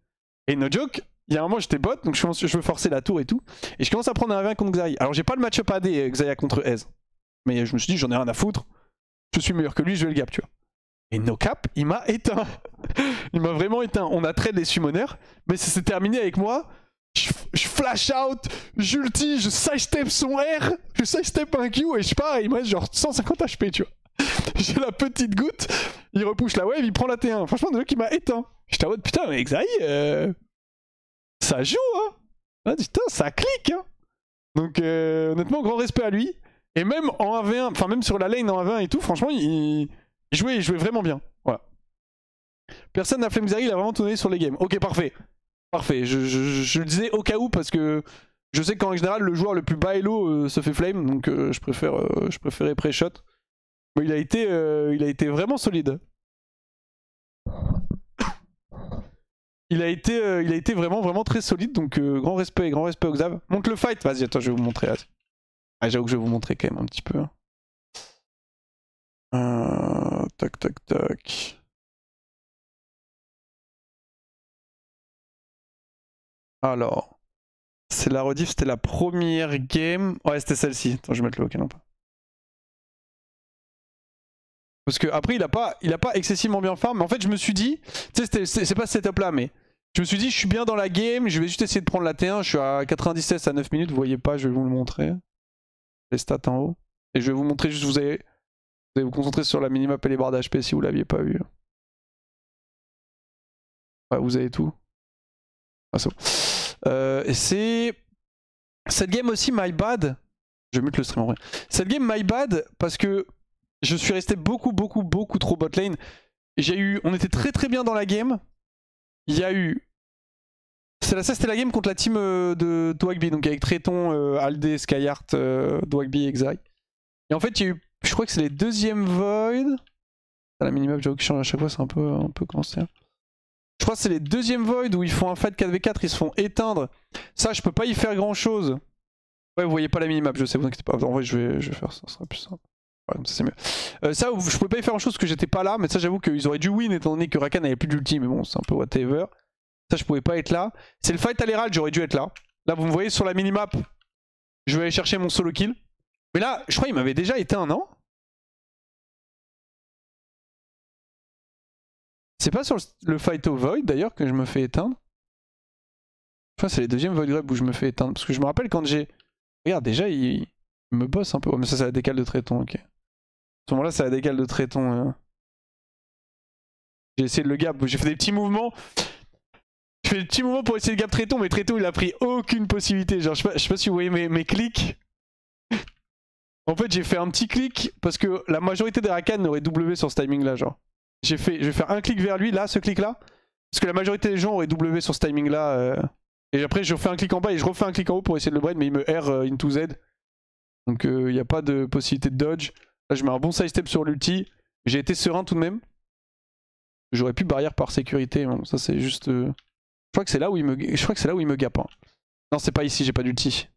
Et no joke, il y a un moment j'étais bot, donc je veux forcer la tour et tout. Et je commence à prendre un 1v1 contre Xari. Alors j'ai pas le match-up AD Xayah contre Ez. Mais je me suis dit, j'en ai rien à foutre. Je suis meilleur que lui, je vais le gap, tu vois. Et no cap, il m'a éteint. Il m'a vraiment éteint. On a trade les summoners, mais ça s'est terminé avec moi. Je flash out, j'ulti, je sidestep son R, je sidestep un Q et je pars et il me reste genre 150 HP, tu vois. J'ai la petite goutte, il repousse la wave, il prend la T1. Franchement, le mec il m'a éteint. J'étais en mode putain, mais Xari, ça joue, hein. Ah, putain, ça clique, hein. Donc, honnêtement, grand respect à lui. Et même en 1v1, enfin même sur la lane en 1v1 et tout, franchement, il jouait vraiment bien. Voilà. Personne n'a flemme Xari, il a vraiment tourné sur les games. Ok, parfait. Parfait. Je le disais au cas où parce que je sais qu'en général, le joueur le plus bas elo se fait flame, donc je préférais pré-shot. Mais il a été vraiment solide. Il a été vraiment très solide, donc grand respect au Xav. Monte le fight, vas-y, attends, je vais vous montrer. Ah, j'avoue que je vais vous montrer quand même un petit peu. Tac, tac, tac. Alors, c'est la rediff, c'était la première game. Ouais, c'était celle-ci. Attends, je vais mettre le OK, non pas. Parce que après, il a pas excessivement bien farm, mais en fait, je me suis dit, tu sais, c'est pas ce setup là, mais je me suis dit, je suis bien dans la game, je vais juste essayer de prendre la T1. Je suis à 97 à 9 minutes, vous voyez pas, je vais vous le montrer. Les stats en haut. Et je vais vous montrer juste, vous allez vous concentrer sur la minimap et les barres d'HP si vous l'aviez pas vu. Ouais, vous avez tout. Ah, c'est bon. Et c'est... Cette game aussi, my bad. Je vais mettre le stream en vrai. Cette game, my bad, parce que je suis resté beaucoup trop bot lane. On était très bien dans la game. Il y a eu... Ça, c'était la game contre la team de Dwagby, donc avec Tréton, Aldé, Skyheart, Dwagby et Xari. Et en fait, il y a eu, je crois que c'est les deuxièmes Void. La minimap, j'avoue que je change à chaque fois, c'est un peu cancer. Je crois que c'est les deuxièmes Void où ils font un fight 4v4, ils se font éteindre. Ça, je peux pas y faire grand chose. Ouais, vous voyez pas la minimap, je sais, vous inquiétez pas. En vrai, je vais faire ça, ça sera plus simple. Ouais, comme ça, c'est mieux. Ça, je pouvais pas y faire grand chose parce que j'étais pas là, mais ça, j'avoue qu'ils auraient dû win étant donné que Rakan avait plus d'ulti, mais bon, c'est un peu whatever. Ça, je pouvais pas être là. C'est le fight à l'Herald, j'aurais dû être là. Là, vous me voyez sur la minimap, je vais aller chercher mon solo kill. Mais là, je crois qu'il m'avait déjà éteint, non? C'est pas sur le fight au Void d'ailleurs que je me fais éteindre. Enfin, c'est les deuxièmes Void Grub où je me fais éteindre. Parce que je me rappelle quand j'ai... Regarde, déjà, il me bosse un peu. Oh, mais ça, c'est la décale de Tréton, ok. À ce moment-là, c'est la décale de Tréton. J'ai essayé de le gap. J'ai fait des petits mouvements. Je fais des petits mouvements pour essayer de gap Tréton, mais Tréton, il a pris aucune possibilité. Genre, je sais pas si vous voyez mes clics. En fait, j'ai fait un petit clic parce que la majorité des Rakan aurait W sur ce timing-là, genre. Je vais faire un clic vers lui, là, ce clic-là. Parce que la majorité des gens auraient W sur ce timing-là. Et après, je refais un clic en bas et je refais un clic en haut pour essayer de le braid, mais il me R into Z. Donc, il n'y a pas de possibilité de dodge. Là, je mets un bon sidestep sur l'ulti. J'ai été serein tout de même. J'aurais pu barrière par sécurité. Bon, ça, c'est juste... Je crois que c'est là où il me gappe. Hein. Non, c'est pas ici, j'ai pas d'ulti.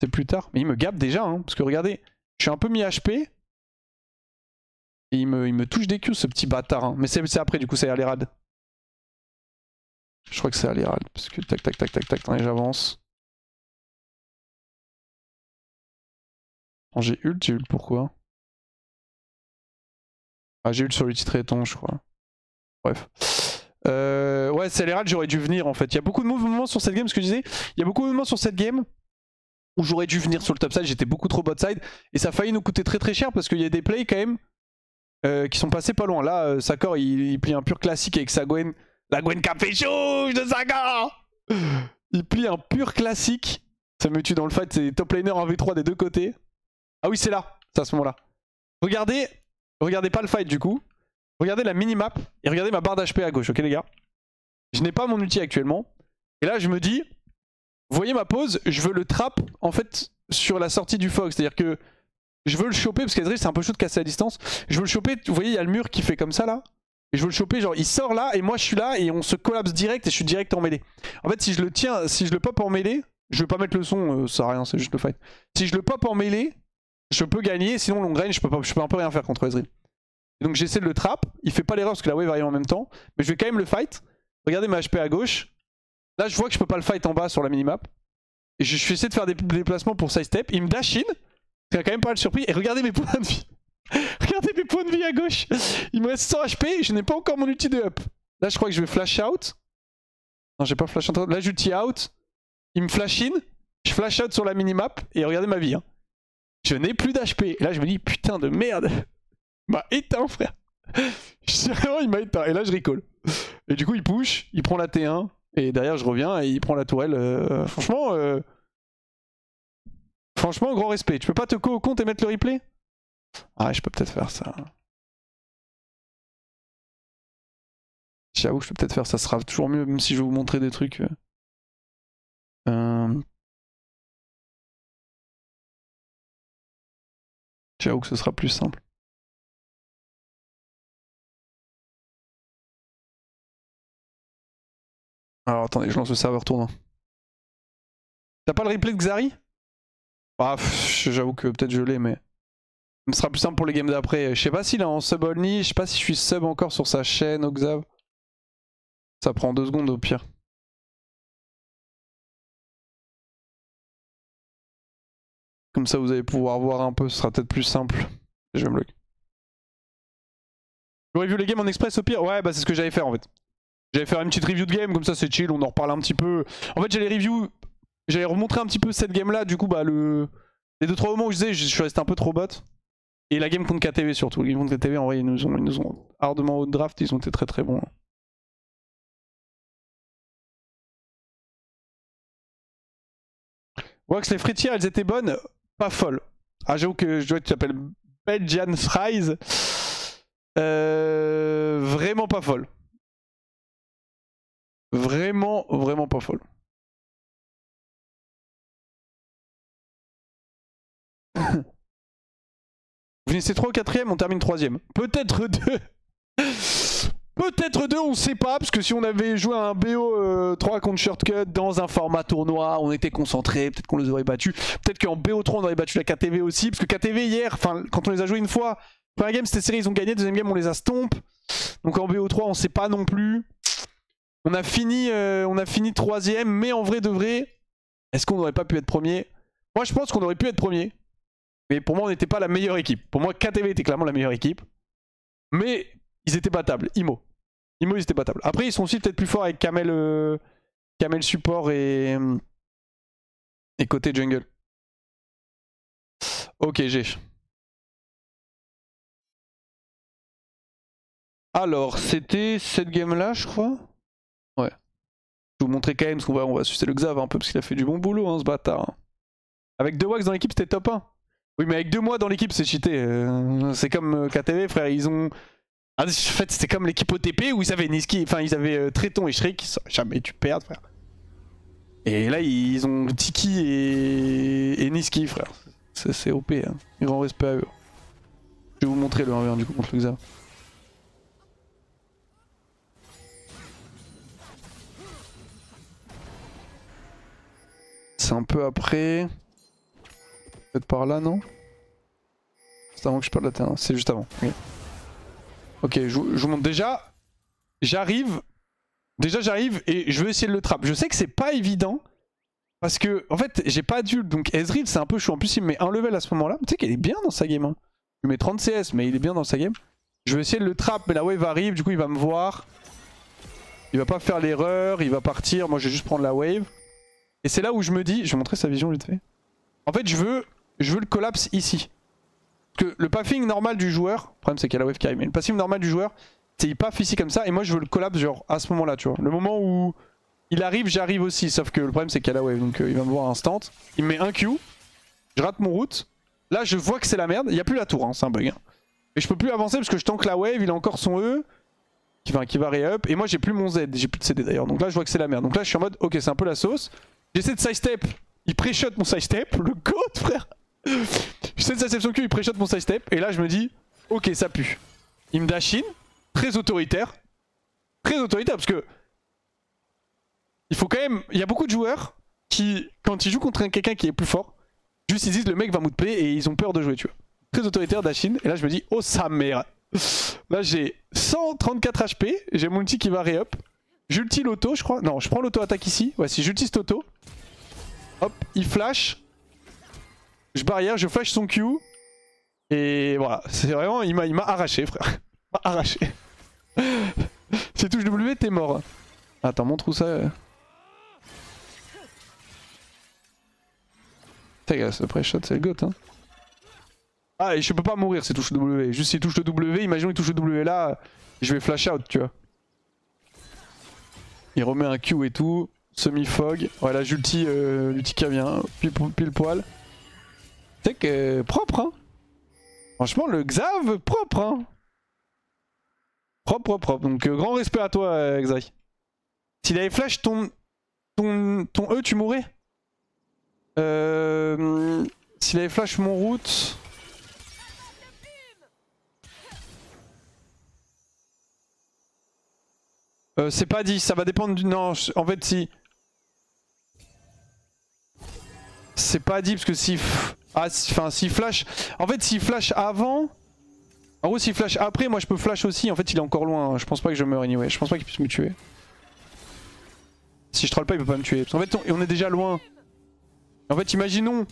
C'est plus tard. Mais il me gappe déjà, hein, parce que regardez, je suis un peu mis HP. Et il me touche des Q, ce petit bâtard. Hein. Mais c'est après, du coup, c'est à l'Herald. Je crois que c'est Aléral. Parce que tac tac tac tac tac, attendez, j'avance. J'ai ult pourquoi? Ah, j'ai ult sur l'ulti-traiton, je crois. Bref. Ouais, c'est Aléral, j'aurais dû venir en fait. Il y a beaucoup de mouvements sur cette game, ce que je disais. Il y a beaucoup de mouvements sur cette game où j'aurais dû venir sur le top side, j'étais beaucoup trop bot side. Et ça a failli nous coûter très très cher parce qu'il y a des plays quand même qui sont passés pas loin. Là, Sakor il plie un pur classique avec sa Gwen. La Gwen café rouge de Sakor. Il plie un pur classique. Ça me tue dans le fight, c'est top laner 1v3 des deux côtés. Ah oui, c'est là, c'est à ce moment-là. Regardez pas le fight du coup. Regardez la minimap et regardez ma barre d'HP à gauche, ok les gars? Je n'ai pas mon ulti actuellement. Et là je me dis, vous voyez ma pause, je veux le trap en fait sur la sortie du fog. C'est-à-dire que je veux le choper parce qu'Ezreal c'est un peu chaud de casser la distance. Je veux le choper, vous voyez il y a le mur qui fait comme ça là. Et je veux le choper, genre il sort là et moi je suis là et on se collapse direct et je suis direct en mêlée. En fait si je le tiens, si je le pop en mêlée, je vais pas mettre le son, ça sert à rien, c'est juste le fight. Si je le pop en mêlée, je peux gagner, sinon long range je peux un peu rien faire contre Ezreal. Et donc j'essaie de le trap, il fait pas l'erreur parce que la wave arrive en même temps, mais je vais quand même le fight. Regardez ma HP à gauche. Là je vois que je peux pas le fight en bas sur la minimap. Et je suis essayé de faire des déplacements pour sidestep. Il me dash in, c'est quand même pas mal surpris. Et regardez mes points de vie. Regardez mes points de vie à gauche. Il me reste 100 HP, je n'ai pas encore mon ulti de up. Là je crois que je vais flash out. Non j'ai pas flash out, là j'ulti out. Il me flash in, je flash out sur la minimap. Et regardez ma vie. Hein. Je n'ai plus d'HP. Et là je me dis putain de merde. Il m'a éteint frère. Vraiment il m'a éteint. Et là je recall. Et du coup il push, il prend la T1. Et derrière je reviens et il prend la tourelle. Franchement grand respect. Tu peux pas te co au compte et mettre le replay? Ah je peux peut-être faire ça. J'avoue que je peux peut-être faire ça. Ce sera toujours mieux même si je vais vous montrer des trucs. J'avoue que ce sera plus simple. Alors attendez, je lance le serveur tournant. T'as pas le replay de Xari? Ah, j'avoue que peut-être je l'ai, mais... Ce sera plus simple pour les games d'après. Je sais pas s'il est en sub only, je sais pas si je suis sub encore sur sa chaîne, Oxav. Ça prend 2 secondes au pire. Comme ça vous allez pouvoir voir un peu, ce sera peut-être plus simple. Je me bloque. J'aurais vu les games en express au pire? Ouais, bah c'est ce que j'allais faire en fait. J'allais faire une petite review de game, comme ça c'est chill, on en reparle un petit peu. En fait j'allais review, j'allais remontrer un petit peu cette game là, du coup bah les 2-3 moments où je disais je suis resté un peu trop bot. Et la game contre KTV surtout, la game contre KTV en vrai ils nous ont hardement out draft, ils ont été très très bons. Wax les fritières elles étaient bonnes, pas folles. Ah j'avoue que je dois que tu t'appelles Belgian Fries. Vraiment pas folle. Vraiment pas folle. Vous finissez 3 ou 4ème, on termine 3ème. Peut-être 2. Peut-être 2, on sait pas, parce que si on avait joué à un BO3 contre Shortcut dans un format tournoi, on était concentré, peut-être qu'on les aurait battus. Peut-être qu'en BO3 on aurait battu la KTV aussi, parce que KTV hier, quand on les a joués une fois, première game c'était serré, ils ont gagné, deuxième game on les a stomp. Donc en BO3 on sait pas non plus. On a fini 3ème, mais en vrai de vrai, est-ce qu'on n'aurait pas pu être premier? Moi je pense qu'on aurait pu être premier. Mais pour moi on n'était pas la meilleure équipe. Pour moi KTV était clairement la meilleure équipe. Mais ils étaient battables, Imo ils étaient battables. Après ils sont aussi peut-être plus forts avec Kamel support et côté jungle. Ok j'ai. Alors c'était cette game là je crois. Ouais. Je vais vous montrer quand même parce qu'on va sucer le Xav un peu parce qu'il a fait du bon boulot hein, ce bâtard. Avec 2 Wax dans l'équipe c'était top 1. Oui mais avec 2 mois dans l'équipe c'est cheaté. C'est comme KTV frère, ils ont... Ah, en fait c'était comme l'équipe OTP où ils avaient Niski, enfin ils avaient Tréton et Shriek, qui jamais tu perds frère. Et là ils ont Tiki et Niski frère. C'est OP hein. Grand respect à eux. Je vais vous montrer le 1v1 du coup contre le Xav. C'est un peu après. Peut-être par là, non? C'est avant que je perde la terre, c'est juste avant. Ok, je vous montre déjà. J'arrive Déjà j'arrive et je veux essayer de le trap. Je sais que c'est pas évident. Parce que, en fait, j'ai pas d'ult, donc Ezreal c'est un peu chaud. En plus, il me met un level à ce moment-là. Tu sais qu'il est bien dans sa game. Hein. Il met 30 CS, mais il est bien dans sa game. Je vais essayer de le trap, mais la wave arrive, du coup il va me voir. Il va pas faire l'erreur, il va partir. Moi, je vais juste prendre la wave. Et c'est là où je me dis, je vais montrer sa vision vite fait. En fait, je veux le collapse ici. Parce que le pathing normal du joueur, le problème c'est qu'il y a la wave qui arrive, mais le pathing normal du joueur, c'est il paf ici comme ça. Et moi, je veux le collapse genre à ce moment-là, tu vois. Le moment où il arrive, j'arrive aussi. Sauf que le problème c'est qu'il y a la wave, donc il va me voir instant. Il me met un Q. Je rate mon route. Là, je vois que c'est la merde. Il n'y a plus la tour, hein, c'est un bug. Hein. Et je peux plus avancer parce que je tank la wave, il a encore son E. Qui va re-up. Et moi, j'ai plus mon Z. J'ai plus de CD d'ailleurs. Donc là, je vois que c'est la merde. Donc là, je suis en mode, ok, c'est un peu la sauce. J'essaie de sidestep. Il pré-shot mon sidestep. Le goat, frère. J'essaie de sidestep son cul, il pré-shot mon sidestep. Et là, je me dis, ok, ça pue. Il me dash in. Très autoritaire. Très autoritaire parce que. Il faut quand même. Il y a beaucoup de joueurs qui, quand ils jouent contre quelqu'un qui est plus fort, juste ils disent le mec va mood play et ils ont peur de jouer, tu vois. Très autoritaire, dash in. Et là, je me dis, oh sa mère. Là j'ai 134 HP, j'ai mon ulti qui va re-up. J'ulti l'auto je crois. Non, je prends l'auto attaque ici. Ouais, si j'ulti cet auto. Hop, il flash. Je barrière, je flash son Q. Et voilà, c'est vraiment, il m'a arraché frère. Il m'a arraché. Si touche W, t'es mort. Attends, montre où ça. T'es gars, ce pré-shot c'est le goat hein. Ah, et je peux pas mourir s'il touche le W. Juste s'il touche le W, imaginons qu'il touche le W là, je vais flash out, tu vois. Il remet un Q et tout. Semi-fog. Voilà, j'ulti l'ulti qui revient. Pile poil. Tu sais que propre, hein. Franchement, le Xav, propre, hein. Propre. Donc, grand respect à toi, Xav. S'il avait flash ton E, tu mourrais. S'il avait flash mon route. C'est pas dit, ça va dépendre du... Non, en fait si... C'est pas dit parce que si... Ah, enfin si flash... En fait s'il flash avant... En gros s'il flash après, moi je peux flash aussi. En fait il est encore loin, je pense pas que je meure anyway. Je pense pas qu'il puisse me tuer. Si je troll pas il peut pas me tuer. Parce qu'en fait on est déjà loin. En fait imaginons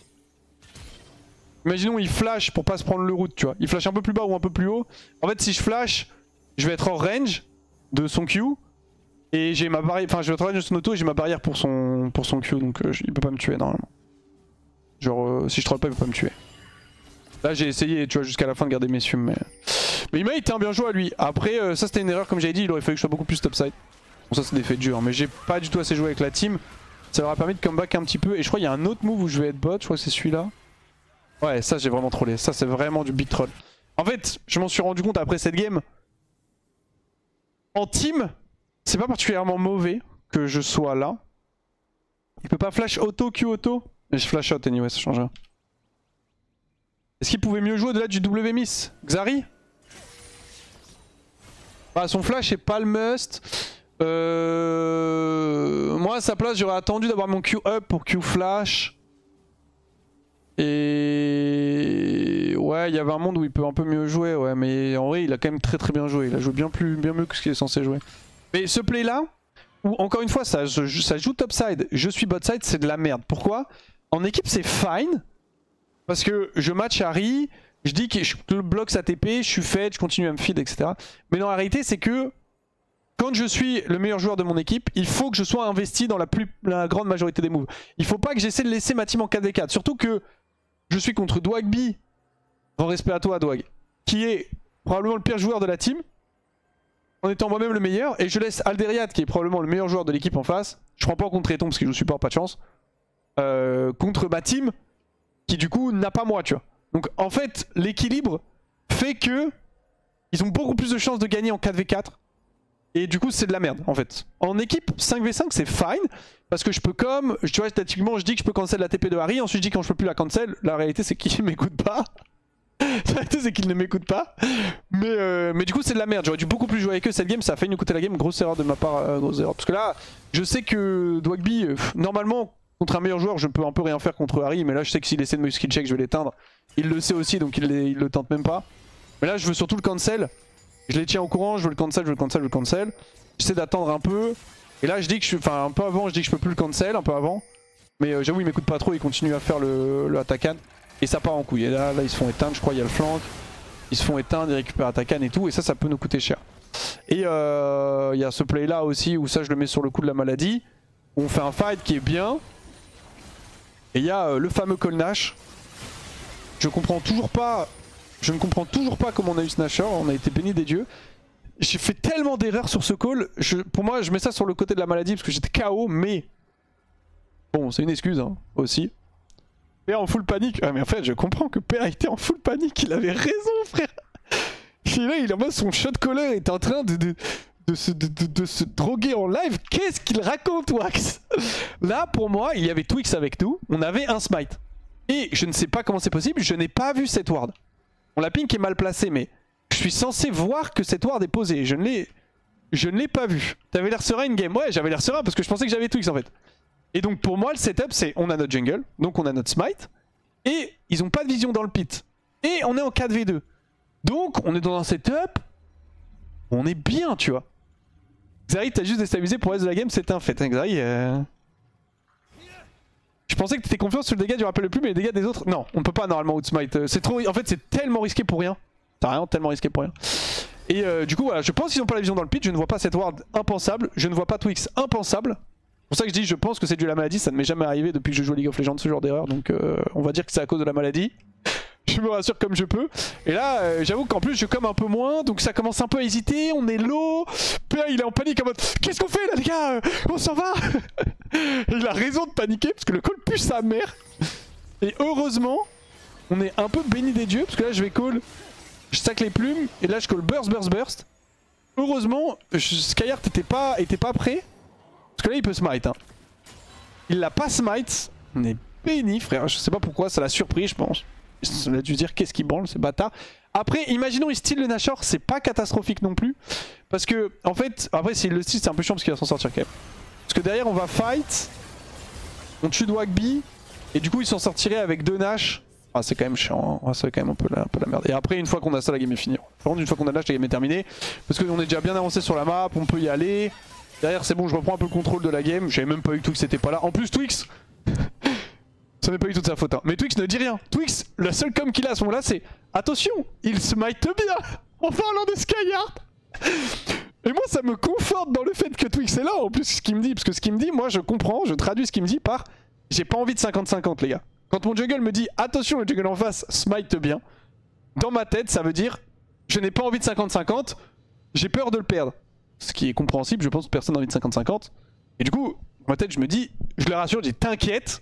il flash pour pas se prendre le route, tu vois. Il flash un peu plus bas ou un peu plus haut. En fait si je flash, je vais être hors range de son Q. Et j'ai ma barrière, enfin je vais travailler de son auto et j'ai ma barrière pour son Q donc il peut pas me tuer normalement. Genre si je troll pas il peut pas me tuer. Là j'ai essayé tu vois jusqu'à la fin de garder mes sums mais il m'a été un bien joué à lui. Après ça c'était une erreur comme j'avais dit, il aurait fallu que je sois beaucoup plus topside. Bon ça c'est des faits de jeu hein, mais j'ai pas du tout assez joué avec la team. Ça leur a permis de comeback un petit peu et je crois qu'il y a un autre move où je vais être bot, je crois que c'est celui-là. Ouais ça j'ai vraiment trollé, ça c'est vraiment du big troll. En fait je m'en suis rendu compte après cette game. En team, c'est pas particulièrement mauvais que je sois là. Il peut pas flash auto, Q auto. Mais je flash out anyway, ça change rien. Est-ce qu'il pouvait mieux jouer au-delà du W miss Xari? Bah son flash est pas le must. Moi à sa place j'aurais attendu d'avoir mon Q up pour Q flash. Et ouais il y avait un monde où il peut un peu mieux jouer ouais mais en vrai il a quand même très bien joué. Il a joué bien mieux que ce qu'il est censé jouer. Mais ce play là, où encore une fois ça joue topside, je suis botside, c'est de la merde. Pourquoi? En équipe c'est fine, parce que je match Harry, je dis que je bloque sa TP, je suis fed, je continue à me feed, etc. Mais dans la réalité c'est que quand je suis le meilleur joueur de mon équipe, il faut que je sois investi dans la grande majorité des moves. Il faut pas que j'essaie de laisser ma team en 4v4, surtout que je suis contre Dwagby, grand respect à toi Dwag, qui est probablement le pire joueur de la team. En étant moi-même le meilleur, et je laisse Alderiat qui est probablement le meilleur joueur de l'équipe en face. Je prends pas en contre Eton parce qu'il joue support, pas de chance. Contre ma team qui du coup n'a pas moi, tu vois. Donc en fait, l'équilibre fait que ils ont beaucoup plus de chances de gagner en 4v4. Et du coup, c'est de la merde en fait. En équipe 5v5, c'est fine parce que je peux comme, tu vois, statistiquement, je dis que je peux cancel la TP de Harry, ensuite je dis quand je peux plus la cancel. La réalité, c'est qu'il m'écoute pas. La réalité c'est qu'il ne m'écoute pas. Mais du coup c'est de la merde. J'aurais dû beaucoup plus jouer avec eux cette game. Ça a failli nous coûter la game. Grosse erreur de ma part. Grosse erreur. Parce que là je sais que Dwagby normalement contre un meilleur joueur je peux un peu rien faire contre Harry. Mais là je sais que s'il essaie de me skill check je vais l'éteindre. Il le sait aussi donc il le tente même pas. Mais là je veux surtout le cancel. Je les tiens au courant, je veux le cancel, je veux le cancel, je veux le cancel. J'essaie d'attendre un peu. Et là je dis que je suis... Enfin un peu avant je dis que je peux plus le cancel, un peu avant. Mais j'avoue il m'écoute pas trop, il continue à faire le Atakan. Et ça part en couille. Et là ils se font éteindre, je crois il y a le flank. Ils se font éteindre, ils récupèrent Atakan et tout. Et ça peut nous coûter cher. Et il y a ce play là aussi où ça je le mets sur le coup de la maladie. Où on fait un fight qui est bien. Et il y a le fameux Call Nash. Je ne comprends toujours pas comment on a eu ce Nasher, on a été béni des dieux. J'ai fait tellement d'erreurs sur ce call, pour moi je mets ça sur le côté de la maladie parce que j'étais KO, mais... Bon, c'est une excuse hein, aussi. PA en full panique, ah mais en fait je comprends que PA était en full panique, il avait raison frère. Et là il est en mode son shot caller est en train de se droguer en live, qu'est-ce qu'il raconte Wax? Là pour moi il y avait Twix avec nous, on avait un smite. Et je ne sais pas comment c'est possible, je n'ai pas vu cette ward. Bon, la pink est mal placée, mais je suis censé voir que cette ward est posée. Je ne l'ai pas vu. T'avais l'air serein in-game. Ouais, j'avais l'air serein parce que je pensais que j'avais Twix en fait. Et donc pour moi, le setup, c'est on a notre jungle, donc on a notre smite, et ils n'ont pas de vision dans le pit. Et on est en 4v2. Donc on est dans un setup, on est bien, tu vois. Xari, t'as juste déstabilisé pour le reste de la game, c'est un fait. Hein, Xari, je pensais que t'étais confiant sur le dégât du rappel le plus, mais les dégâts des autres, non, on peut pas normalement outsmite. C'est trop, en fait, c'est tellement risqué pour rien. C'est rien, tellement risqué pour rien. Et du coup, voilà, je pense qu'ils n'ont pas la vision dans le pit. Je ne vois pas cette ward impensable. Je ne vois pas Twix impensable. C'est pour ça que je dis, je pense que c'est dû à la maladie. Ça ne m'est jamais arrivé depuis que je joue à League of Legends, ce genre d'erreur. Donc, on va dire que c'est à cause de la maladie. Je me rassure comme je peux. Et là, j'avoue qu'en plus, je comme un peu moins. Donc, ça commence un peu à hésiter. On est low. PA, il est en panique en mode qu'est-ce qu'on fait là, les gars? On s'en va. Il a raison de paniquer parce que le call pue sa mère. Et heureusement, on est un peu béni des dieux. Parce que là, je vais call. Je stack les plumes. Et là, je call burst, burst, burst. Heureusement, Skyheart était pas prêt. Parce que là, il peut smite. Hein. Il l'a pas smite. On est béni, frère. Je sais pas pourquoi. Ça l'a surpris, je pense. Ça a dû dire qu'est-ce qu'il branle, c'est bâtard. Après, imaginons il steal le Nashor, c'est pas catastrophique non plus. Parce que, en fait, après, s'il le steal, c'est un peu chiant parce qu'il va s'en sortir quand même. Parce que derrière, on va fight. On tue Dwagby. Et du coup, il s'en sortirait avec 2 Nash. Ah, c'est quand même chiant. Ah, c'est quand même un peu la merde. Et après, une fois qu'on a ça, la game est finie. Par contre, une fois qu'on a Nash, la game est terminée. Parce qu'on est déjà bien avancé sur la map, on peut y aller. Derrière, c'est bon, je reprends un peu le contrôle de la game. J'avais même pas eu que Twix n'était pas là. En plus, Twix ça n'est pas eu toute sa faute. Hein. Mais Twix ne dit rien. Twix, la seule com qu'il a à ce moment-là, c'est attention, il smite bien en parlant de Skyheart. Et moi, ça me conforte dans le fait que Twix est là. En plus, ce qu'il me dit, parce que ce qu'il me dit, moi, je comprends, je traduis ce qu'il me dit par j'ai pas envie de 50-50, les gars. Quand mon jungle me dit attention, le jungle en face smite bien, dans ma tête, ça veut dire je n'ai pas envie de 50-50, j'ai peur de le perdre. Ce qui est compréhensible, je pense que personne n'a envie de 50-50. Et du coup, dans ma tête, je me dis, je le rassure, je dis t'inquiète.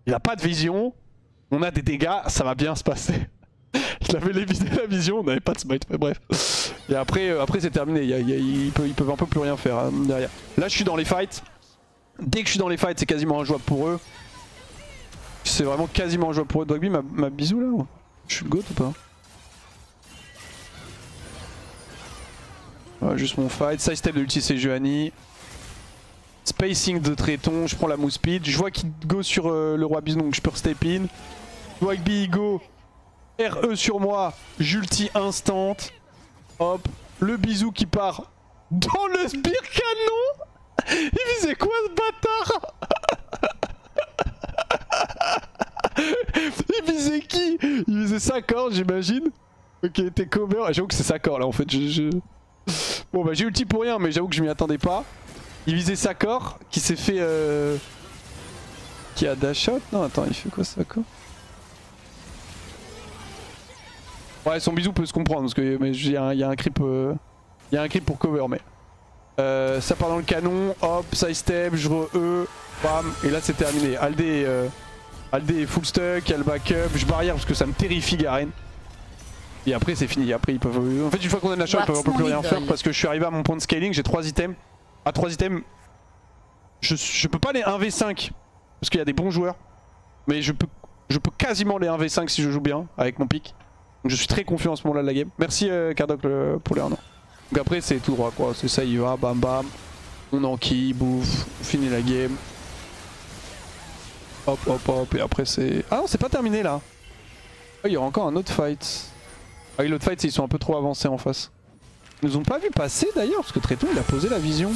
Il a pas de vision, on a des dégâts, ça va bien se passer. Il avait lévisé la vision, on n'avait pas de smite, mais bref. Et après c'est terminé, ils peuvent un peu plus rien faire hein, derrière. Là je suis dans les fights, dès que je suis dans les fights c'est quasiment injouable pour eux. C'est vraiment quasiment injouable pour eux. Dwagby ma bisou là ou... Je suis le goat ou pas? Voilà, juste mon fight, side step de l'ulti c'est Juani. Spacing de Tréton, je prends la move speed. Je vois qu'il go sur le roi bison donc je peux step in. Dwagby go. RE sur moi, j'ulti instant. Hop, le bisou qui part dans le sbire canon. Il visait quoi ce bâtard? Il visait qui? Il visait Sakor j'imagine. Ok, t'es cover. J'avoue que c'est Sakor là en fait. Bon bah j'ai ulti pour rien mais j'avoue que je m'y attendais pas. Il visait Sakor qui s'est fait... Qui a dash out? Non attends, il fait quoi Sakor? Ouais son bisou peut se comprendre parce que il y a un creep il y a un creep pour cover mais ça part dans le canon, hop, side step, je re-E, bam, et là c'est terminé. Aldé est full stuck, il y a le backup, je barrière parce que ça me terrifie Garen. Et après c'est fini, après ils peuvent... En fait une fois qu'on a de la shot, ils peuvent un peu plus rien faire parce que je suis arrivé à mon point de scaling, j'ai 3 items. À 3 items, je peux pas les 1v5 parce qu'il y a des bons joueurs. Mais je peux quasiment les 1v5 si je joue bien avec mon pick. Donc je suis très confiant à ce moment-là de la game. Merci Cardoc pour les 1 an. Donc après c'est tout droit quoi, c'est ça, il va, bam bam. On enquille, bouffe, on finit la game. Hop hop hop, et après c'est... Ah non c'est pas terminé là. Oh, il y aura encore un autre fight. Ah oui l'autre fight ils sont un peu trop avancés en face. Ils nous ont pas vu passer d'ailleurs, parce que très tôt il a posé la vision.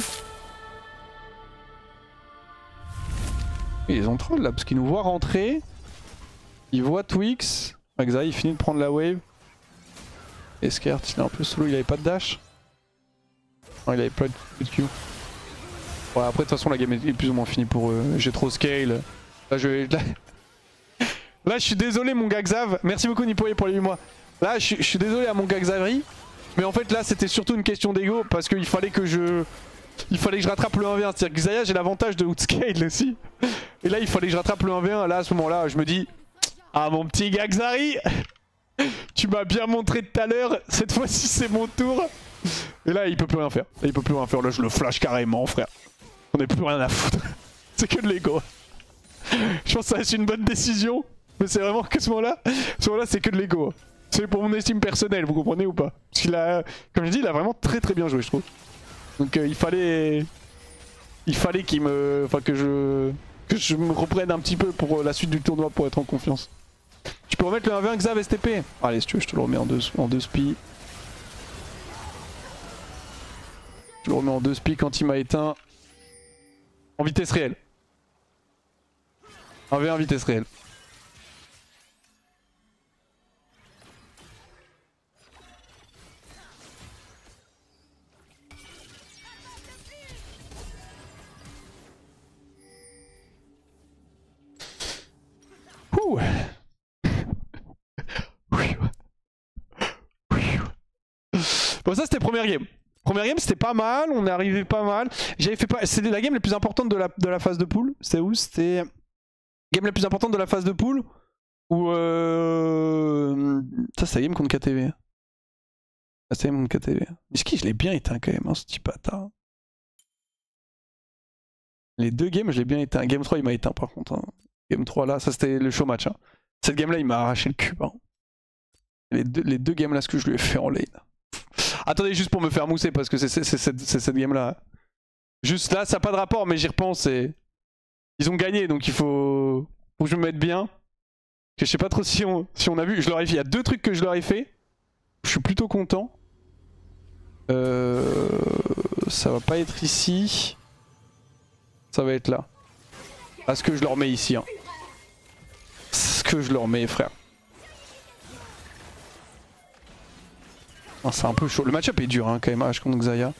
Ils ont troll là, parce qu'ils nous voient rentrer. Ils voient Twix. Xayah il finit de prendre la wave. Eskert il est un peu solo, il avait pas de dash. Non, il avait pas de Q. Ouais, après de toute façon la game est plus ou moins finie pour eux. J'ai trop scale. Là je suis désolé mon gars Xav. Merci beaucoup Nipoye pour les 8 mois. Là je suis désolé à mon gars Xavri. Mais en fait là c'était surtout une question d'ego parce qu'il fallait que je rattrape le 1v1. C'est-à-dire que Xayah j'ai l'avantage de outscale aussi. Et là il fallait que je rattrape le 1v1. Là à ce moment là je me dis, ah mon petit gars Xari, tu m'as bien montré tout à l'heure. Cette fois-ci c'est mon tour. Et là il peut plus rien faire. Là, il peut plus rien faire. Là je le flash carrément frère. On n'a plus rien à foutre. C'est que de l'ego. Je pense que ça reste une bonne décision. Mais c'est vraiment que ce moment-là c'est que de l'ego. C'est pour mon estime personnelle, vous comprenez ou pas? Parce qu'il a, comme je dis, il a vraiment très très bien joué je trouve. Donc il fallait qu'il me, enfin que je me reprenne un petit peu pour la suite du tournoi pour être en confiance. Tu peux remettre le 1v1 Xav STP. Allez si tu veux je te le remets en deux spi. Je le remets en 2 spi quand il m'a éteint. En vitesse réelle. 1v1 vitesse réelle. Ouh. Bon ça c'était première game. Première game c'était pas mal, on est arrivé pas mal. J'avais fait pas. C'était la game la plus importante de la phase de poule. C'était où? C'était game la plus importante de la phase de poule. Ou ça c'est la game contre KTV. Ah c'est la game contre KTV. Niski je l'ai bien éteint quand même hein, ce petit bâtard. Les deux games je l'ai bien éteint. Game 3 il m'a éteint par contre. Hein. Game 3 là, ça c'était le show match. Hein. Cette game là il m'a arraché le cul. Hein. Les deux games là ce que je lui ai fait en lane. Attendez juste pour me faire mousser parce que c'est cette game là. Juste là ça n'a pas de rapport mais j'y repense et ils ont gagné donc il faut que je me mette bien. Je sais pas trop si on a vu. Je leur ai fait, il y a 2 trucs que je leur ai fait. Je suis plutôt content. Ça va pas être ici. Ça va être là. Ah ce que je leur mets ici. Hein. Ce que je leur mets frère. Oh, c'est un peu chaud. Le match-up est dur hein, quand même H contre Xayah.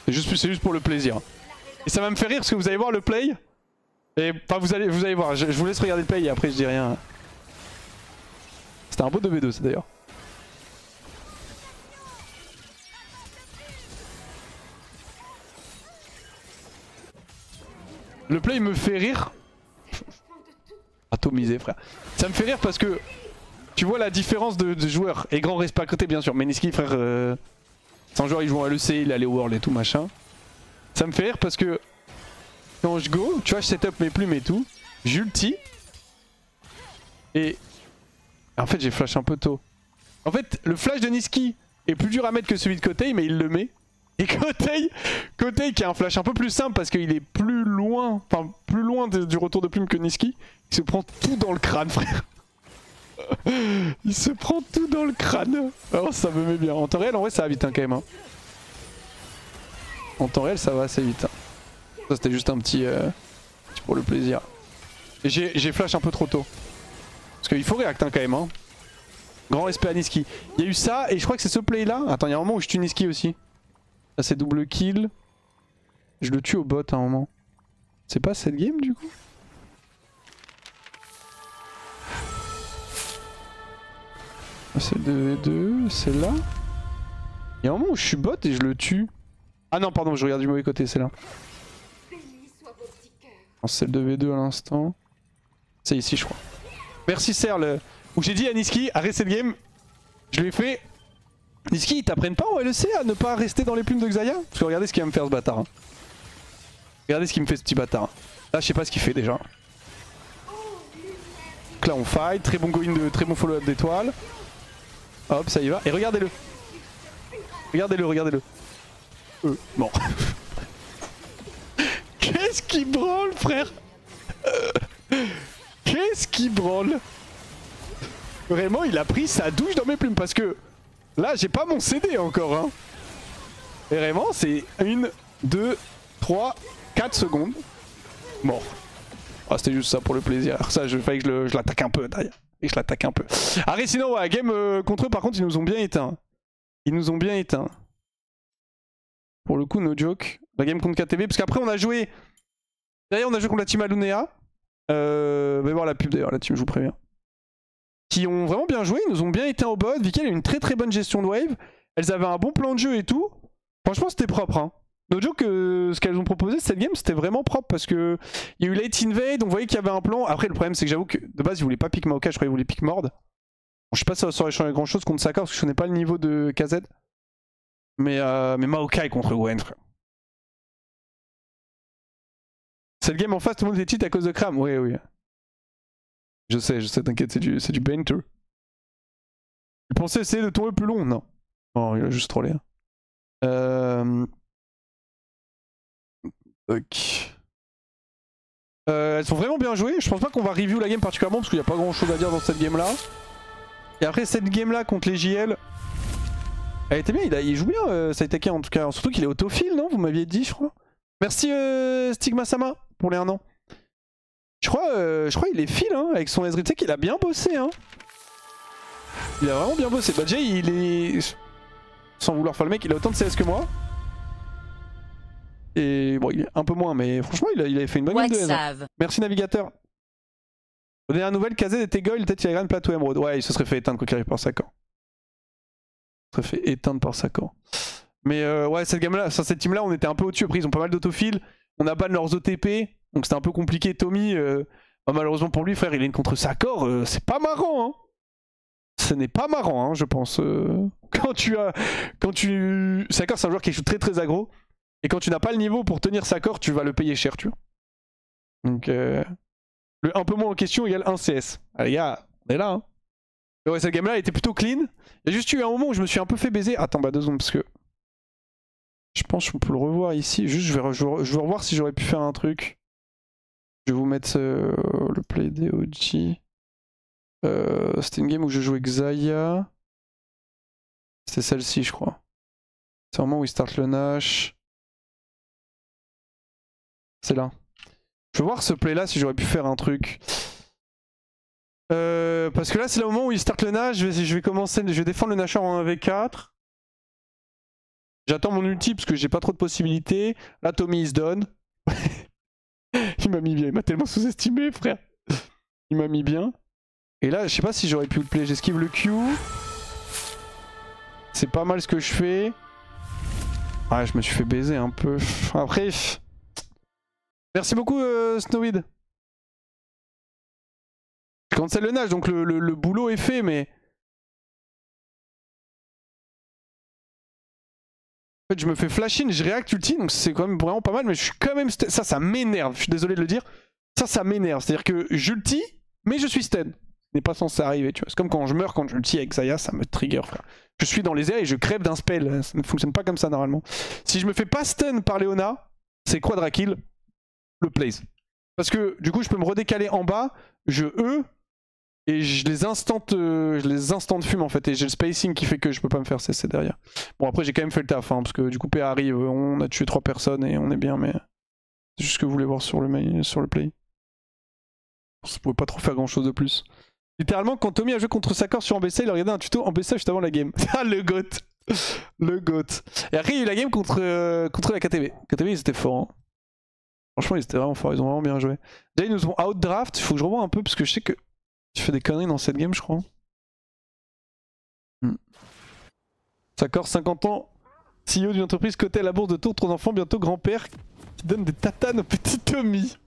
C'est juste pour le plaisir. Et ça va me faire rire parce que vous allez voir le play. Et enfin vous allez voir, je vous laisse regarder le play et après je dis rien. C'était un beau 2v2 ça d'ailleurs. Le play me fait rire. Atomisé frère. Ça me fait rire parce que tu vois la différence de joueurs. Et grand respect à côté bien sûr. Mais Niski frère, c'est un joueur il joue en LEC, il est allé au World et tout machin. Ça me fait rire parce que quand je go, tu vois je setup mes plumes et tout. J'ulti. Et en fait j'ai flash un peu tôt. En fait le flash de Niski est plus dur à mettre que celui de Kotei mais il le met. Et Kotei qui a un flash un peu plus simple parce qu'il est plus loin, enfin plus loin du retour de plume que Niski, il se prend tout dans le crâne frère. Il se prend tout dans le crâne. Alors ça me met bien. En temps réel en vrai ça va vite hein, quand même. Hein. En temps réel ça va assez vite. Hein. Ça c'était juste un petit pour le plaisir. Et j'ai flash un peu trop tôt. Parce qu'il faut react hein, quand même. Hein. Grand respect à Niski. Il y a eu ça et je crois que c'est ce play là. Attends il y a un moment où je tue Niski aussi. Là c'est double kill. Je le tue au bot à un moment. C'est pas cette game du coup? C'est le 2v2, c'est là. Il y a un moment où je suis bot et je le tue. Ah non pardon je regarde du mauvais côté, c'est là. C'est le 2v2 à l'instant. C'est ici je crois. Merci Serle. Où j'ai dit à Niski, arrête cette game. Je lui ai fait... Niski ils t'apprennent pas en LEC à ne pas rester dans les plumes de Xayah? Parce que regardez ce qu'il va me faire ce bâtard. Hein. Regardez ce qu'il me fait ce petit bâtard. Là je sais pas ce qu'il fait déjà. Donc là on fight, très bon go-in de très bon follow-up d'étoiles. Hop ça y va. Et regardez-le. Regardez-le. Bon. Qu'est-ce qui branle frère? Qu'est-ce qui branle? Vraiment, il a pris sa douche dans mes plumes parce que là, j'ai pas mon CD encore. Hein. Et vraiment, c'est 1, 2, 3, 4 secondes. Mort. Ah, c'était juste ça pour le plaisir. Alors ça, je fallait que je l'attaque un peu d'ailleurs. Et je l'attaque un peu. Arrête, sinon, ouais, game contre eux, par contre, ils nous ont bien éteints. Ils nous ont bien éteints. Pour le coup, no joke. La game contre KTV, parce qu'après, on a joué. Derrière, on a joué contre la team Alunea. Va voir la pub d'ailleurs, la team, je vous préviens. Qui ont vraiment bien joué, ils nous ont bien éteints au bot. Vicky, elle a une très très bonne gestion de wave. Elles avaient un bon plan de jeu et tout. Franchement, c'était propre. Hein. No joke, ce qu'elles ont proposé cette game, c'était vraiment propre parce que il y a eu late invade, on voyait qu'il y avait un plan. Après, le problème, c'est que j'avoue que de base, ils voulaient pas pick Maokai, je croyais qu'ils voulaient pick Mord. Bon, je sais pas si ça aurait changé grand chose contre Sakar parce que je connais pas le niveau de KZ. Mais Maokai contre Gwen, frère. Cette game en face, tout le monde était cheat à cause de Kram. Oui, oui. Je sais, t'inquiète, c'est du banter. Il pensait essayer de tomber plus long, non. Oh, il a juste trollé. Ok. Elles sont vraiment bien jouées. Je pense pas qu'on va review la game particulièrement parce qu'il n'y a pas grand chose à dire dans cette game là. Et après cette game là contre les JL, elle était bien, il joue bien Saitake en tout cas. Surtout qu'il est autophile, non? Vous m'aviez dit, je crois. Merci Stigma Sama pour les 1 an. Je crois il est fil hein, avec son Ezreal. Tu sais qu'il a bien bossé. Hein. Il a vraiment bien bossé. Bah Jay, il est... Sans vouloir faire le mec, il a autant de CS que moi. Et bon, il est un peu moins, mais franchement, il avait fait une bonne game de S. Hein. Merci navigateur. Aux dernières nouvelles, KZ était goal, peut-être qu'il a gagné plateau émeraude. Ouais, il se serait fait éteindre quand il arrive par Sakor. Il se serait fait éteindre par Sakor. Mais ouais, cette game-là, cette team-là, on était un peu au-dessus. Après, ils ont pas mal d'autophiles. On a ban leurs OTP. Donc c'était un peu compliqué. Tommy, bah, malheureusement pour lui, frère, il est contre Sakor. C'est pas marrant, hein. Ce n'est pas marrant, hein, je pense. Sakor, c'est un joueur qui joue très très aggro. Et quand tu n'as pas le niveau pour tenir Sakor, tu vas le payer cher, tu vois. Donc, le un peu moins en question égale 1 CS. Ah les gars, on est là, hein. Et ouais, cette game-là, elle était plutôt clean. Il y a juste eu un moment où je me suis un peu fait baiser. Attends, bah 2 secondes, parce que... Je pense qu'on peut le revoir ici. Juste, je vais revoir si j'aurais pu faire un truc. Je vais vous mettre le play DOG. C'était une game où je jouais Xayah. C'était celle-ci, je crois. C'est le moment où il start le Nash. C'est là. Je vais voir ce play là si j'aurais pu faire un truc. Parce que là c'est le moment où il start le Nash. Je vais commencer, je vais défendre le Nashor en 1v4. J'attends mon ulti parce que j'ai pas trop de possibilités. Là Tommy il se donne. Il m'a mis bien, il m'a tellement sous-estimé frère. Il m'a mis bien. Et là je sais pas si j'aurais pu le play. J'esquive le Q. C'est pas mal ce que je fais. Ah je me suis fait baiser un peu. Après... Merci beaucoup Snowweed. Je cancel le Nash, donc le boulot est fait, mais... En fait, je me fais flash in, je réact ulti, donc c'est quand même vraiment pas mal, mais je suis quand même... Ça m'énerve, je suis désolé de le dire. Ça m'énerve, c'est-à-dire que j'ulti, mais je suis stun. Ce n'est pas censé arriver, tu vois. C'est comme quand je meurs, quand j'ulti avec Xayah, ça me trigger, frère. Je suis dans les airs et je crève d'un spell, ça ne fonctionne pas comme ça normalement. Si je me fais pas stun par Leona, c'est quadra kill. Le plays. Parce que du coup je peux me redécaler en bas, je E et je les instant fume en fait et j'ai le spacing qui fait que je peux pas me faire cesser derrière. Bon après j'ai quand même fait le taf hein, parce que du coup PA arrive, on a tué 3 personnes et on est bien mais c'est juste ce que vous voulez voir sur le play. Ça pouvait pas trop faire grand chose de plus. Littéralement quand Tommy a joué contre Sakor sur MBC, il a regardé un tuto MBC juste avant la game. Ah le GOAT. Le GOAT. Et après il y a eu la game contre la KTV. KTV ils étaient forts hein. Franchement, ils étaient vraiment forts, ils ont vraiment bien joué. Déjà, ils nous ont outdraft, il faut que je revoie un peu parce que je sais que tu fais des conneries dans cette game, je crois. Sakor, 50 ans, CEO d'une entreprise cotée à la bourse de Tours, 3 enfants, bientôt grand-père, qui donne des tatanes au petit Tommy.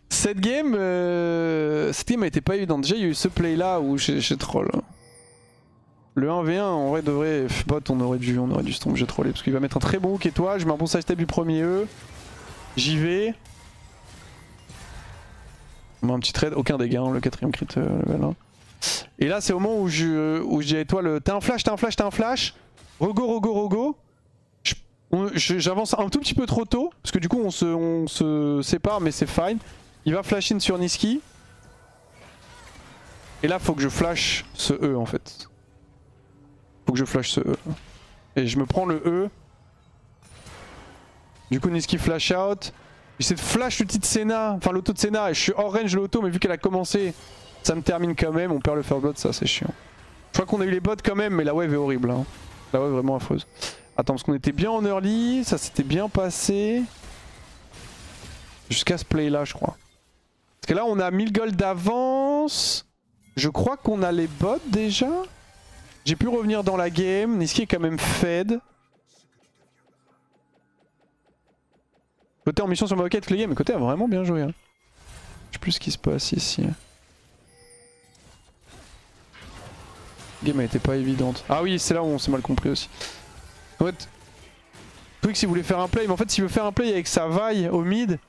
Cette game a été pas évidente. Déjà, il y a eu ce play là où j'ai troll. Le 1v1, en vrai, devrait. Bot, on aurait dû stomp, j'ai trollé parce qu'il va mettre un très bon hook et toi, je mets un bon side step du premier E. J'y vais. On met un petit trade, aucun dégât, hein, le 4ème crit level 1. Et là c'est au moment où je dis à toi t'as un flash, Rogo. J'avance un tout petit peu trop tôt, parce que du coup on se sépare mais c'est fine. Il va flash in sur Niski. Et là faut que je flash ce E en fait. Faut que je flash ce E. Et je me prends le E. Du coup Niski flash out. J'essaie de flash l'outil de Senna, enfin l'auto de Senna, et je suis hors range de l'auto, mais vu qu'elle a commencé, ça me termine quand même, on perd le first blood, ça c'est chiant. Je crois qu'on a eu les bots quand même, mais la wave est horrible. Hein. La wave est vraiment affreuse. Attends, parce qu'on était bien en early, ça s'était bien passé. Jusqu'à ce play là je crois. Parce que là on a 1000 gold d'avance. Je crois qu'on a les bots déjà. J'ai pu revenir dans la game, Niski est quand même fed. Côté en mission sur ma quête, les gars, mais Côté a vraiment bien joué. Hein. Je sais plus ce qui se passe ici. La game elle était pas évidente. Ah oui, c'est là où on s'est mal compris aussi. En fait, Twix il voulait faire un play, mais en fait s'il veut faire un play avec sa vaille au mid,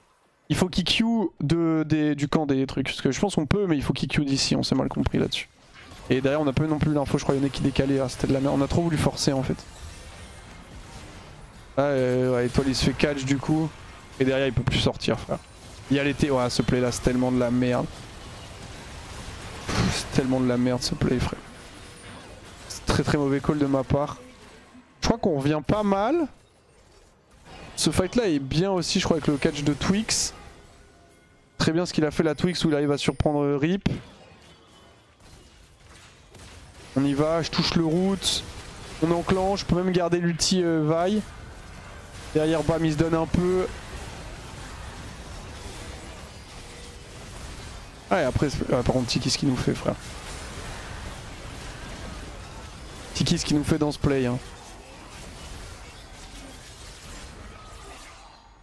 il faut qu'il Q du camp des trucs. Parce que je pense qu'on peut, mais il faut qu'il Q d'ici, on s'est mal compris là-dessus. Et derrière on a pas eu non plus l'info, je crois qu'il y en a qui décalaient, ah, c'était de la merde. On a trop voulu forcer en fait. Ah ouais, Étoile il se fait catch du coup. Et derrière il peut plus sortir frère. Il y a l'été, ouais ce play là c'est tellement de la merde. C'est tellement de la merde ce play frère. C'est très très mauvais call de ma part. Je crois qu'on revient pas mal. Ce fight là est bien aussi je crois avec le catch de Twix. Très bien ce qu'il a fait la Twix où il arrive à surprendre Rip. On y va, je touche le route. On enclenche, je peux même garder l'ulti Vi. Derrière bam il se donne un peu. Ah et après, par contre Tiki ce qu'il nous fait frère. Tiki ce qu'il nous fait dans ce play. Hein.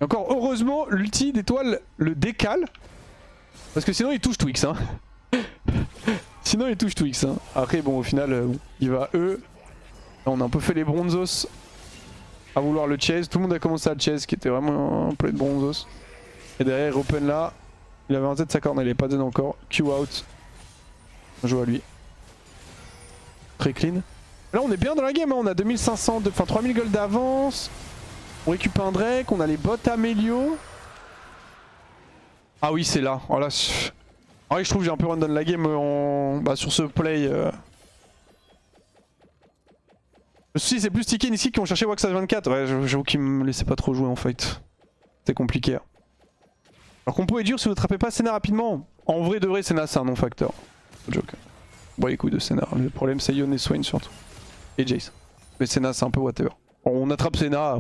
Et encore heureusement l'ulti d'étoile le décale. Parce que sinon il touche Twix. Hein. Sinon il touche Twix. Hein. Après bon au final il va E. Là, on a un peu fait les bronzos à vouloir le chase. Tout le monde a commencé à le chase qui était vraiment un play de bronzos. Et derrière il open là. Il avait un Z de sa corne, il est pas dead encore. Q out. On joue à lui. Très clean. Là on est bien dans la game, hein. On a 2500, enfin 3000 gold d'avance. On récupère un Drake, on a les bots Amélio. Ah oui c'est là. Oh là ah oui je trouve que j'ai un peu run la game sur ce play. Le souci c'est plus Tiki et Niski qui ont cherché Wax 24. Ouais j'avoue qu'ils me laissaient pas trop jouer en fight. C'était compliqué. Alors compo est dur si vous n'attrapez pas Senna rapidement. En vrai de vrai Senna c'est un non-facteur. Joke. Bon les couilles de Senna. Le problème c'est Yone et Swain surtout. Et Jace. Mais Senna c'est un peu whatever. On attrape Senna,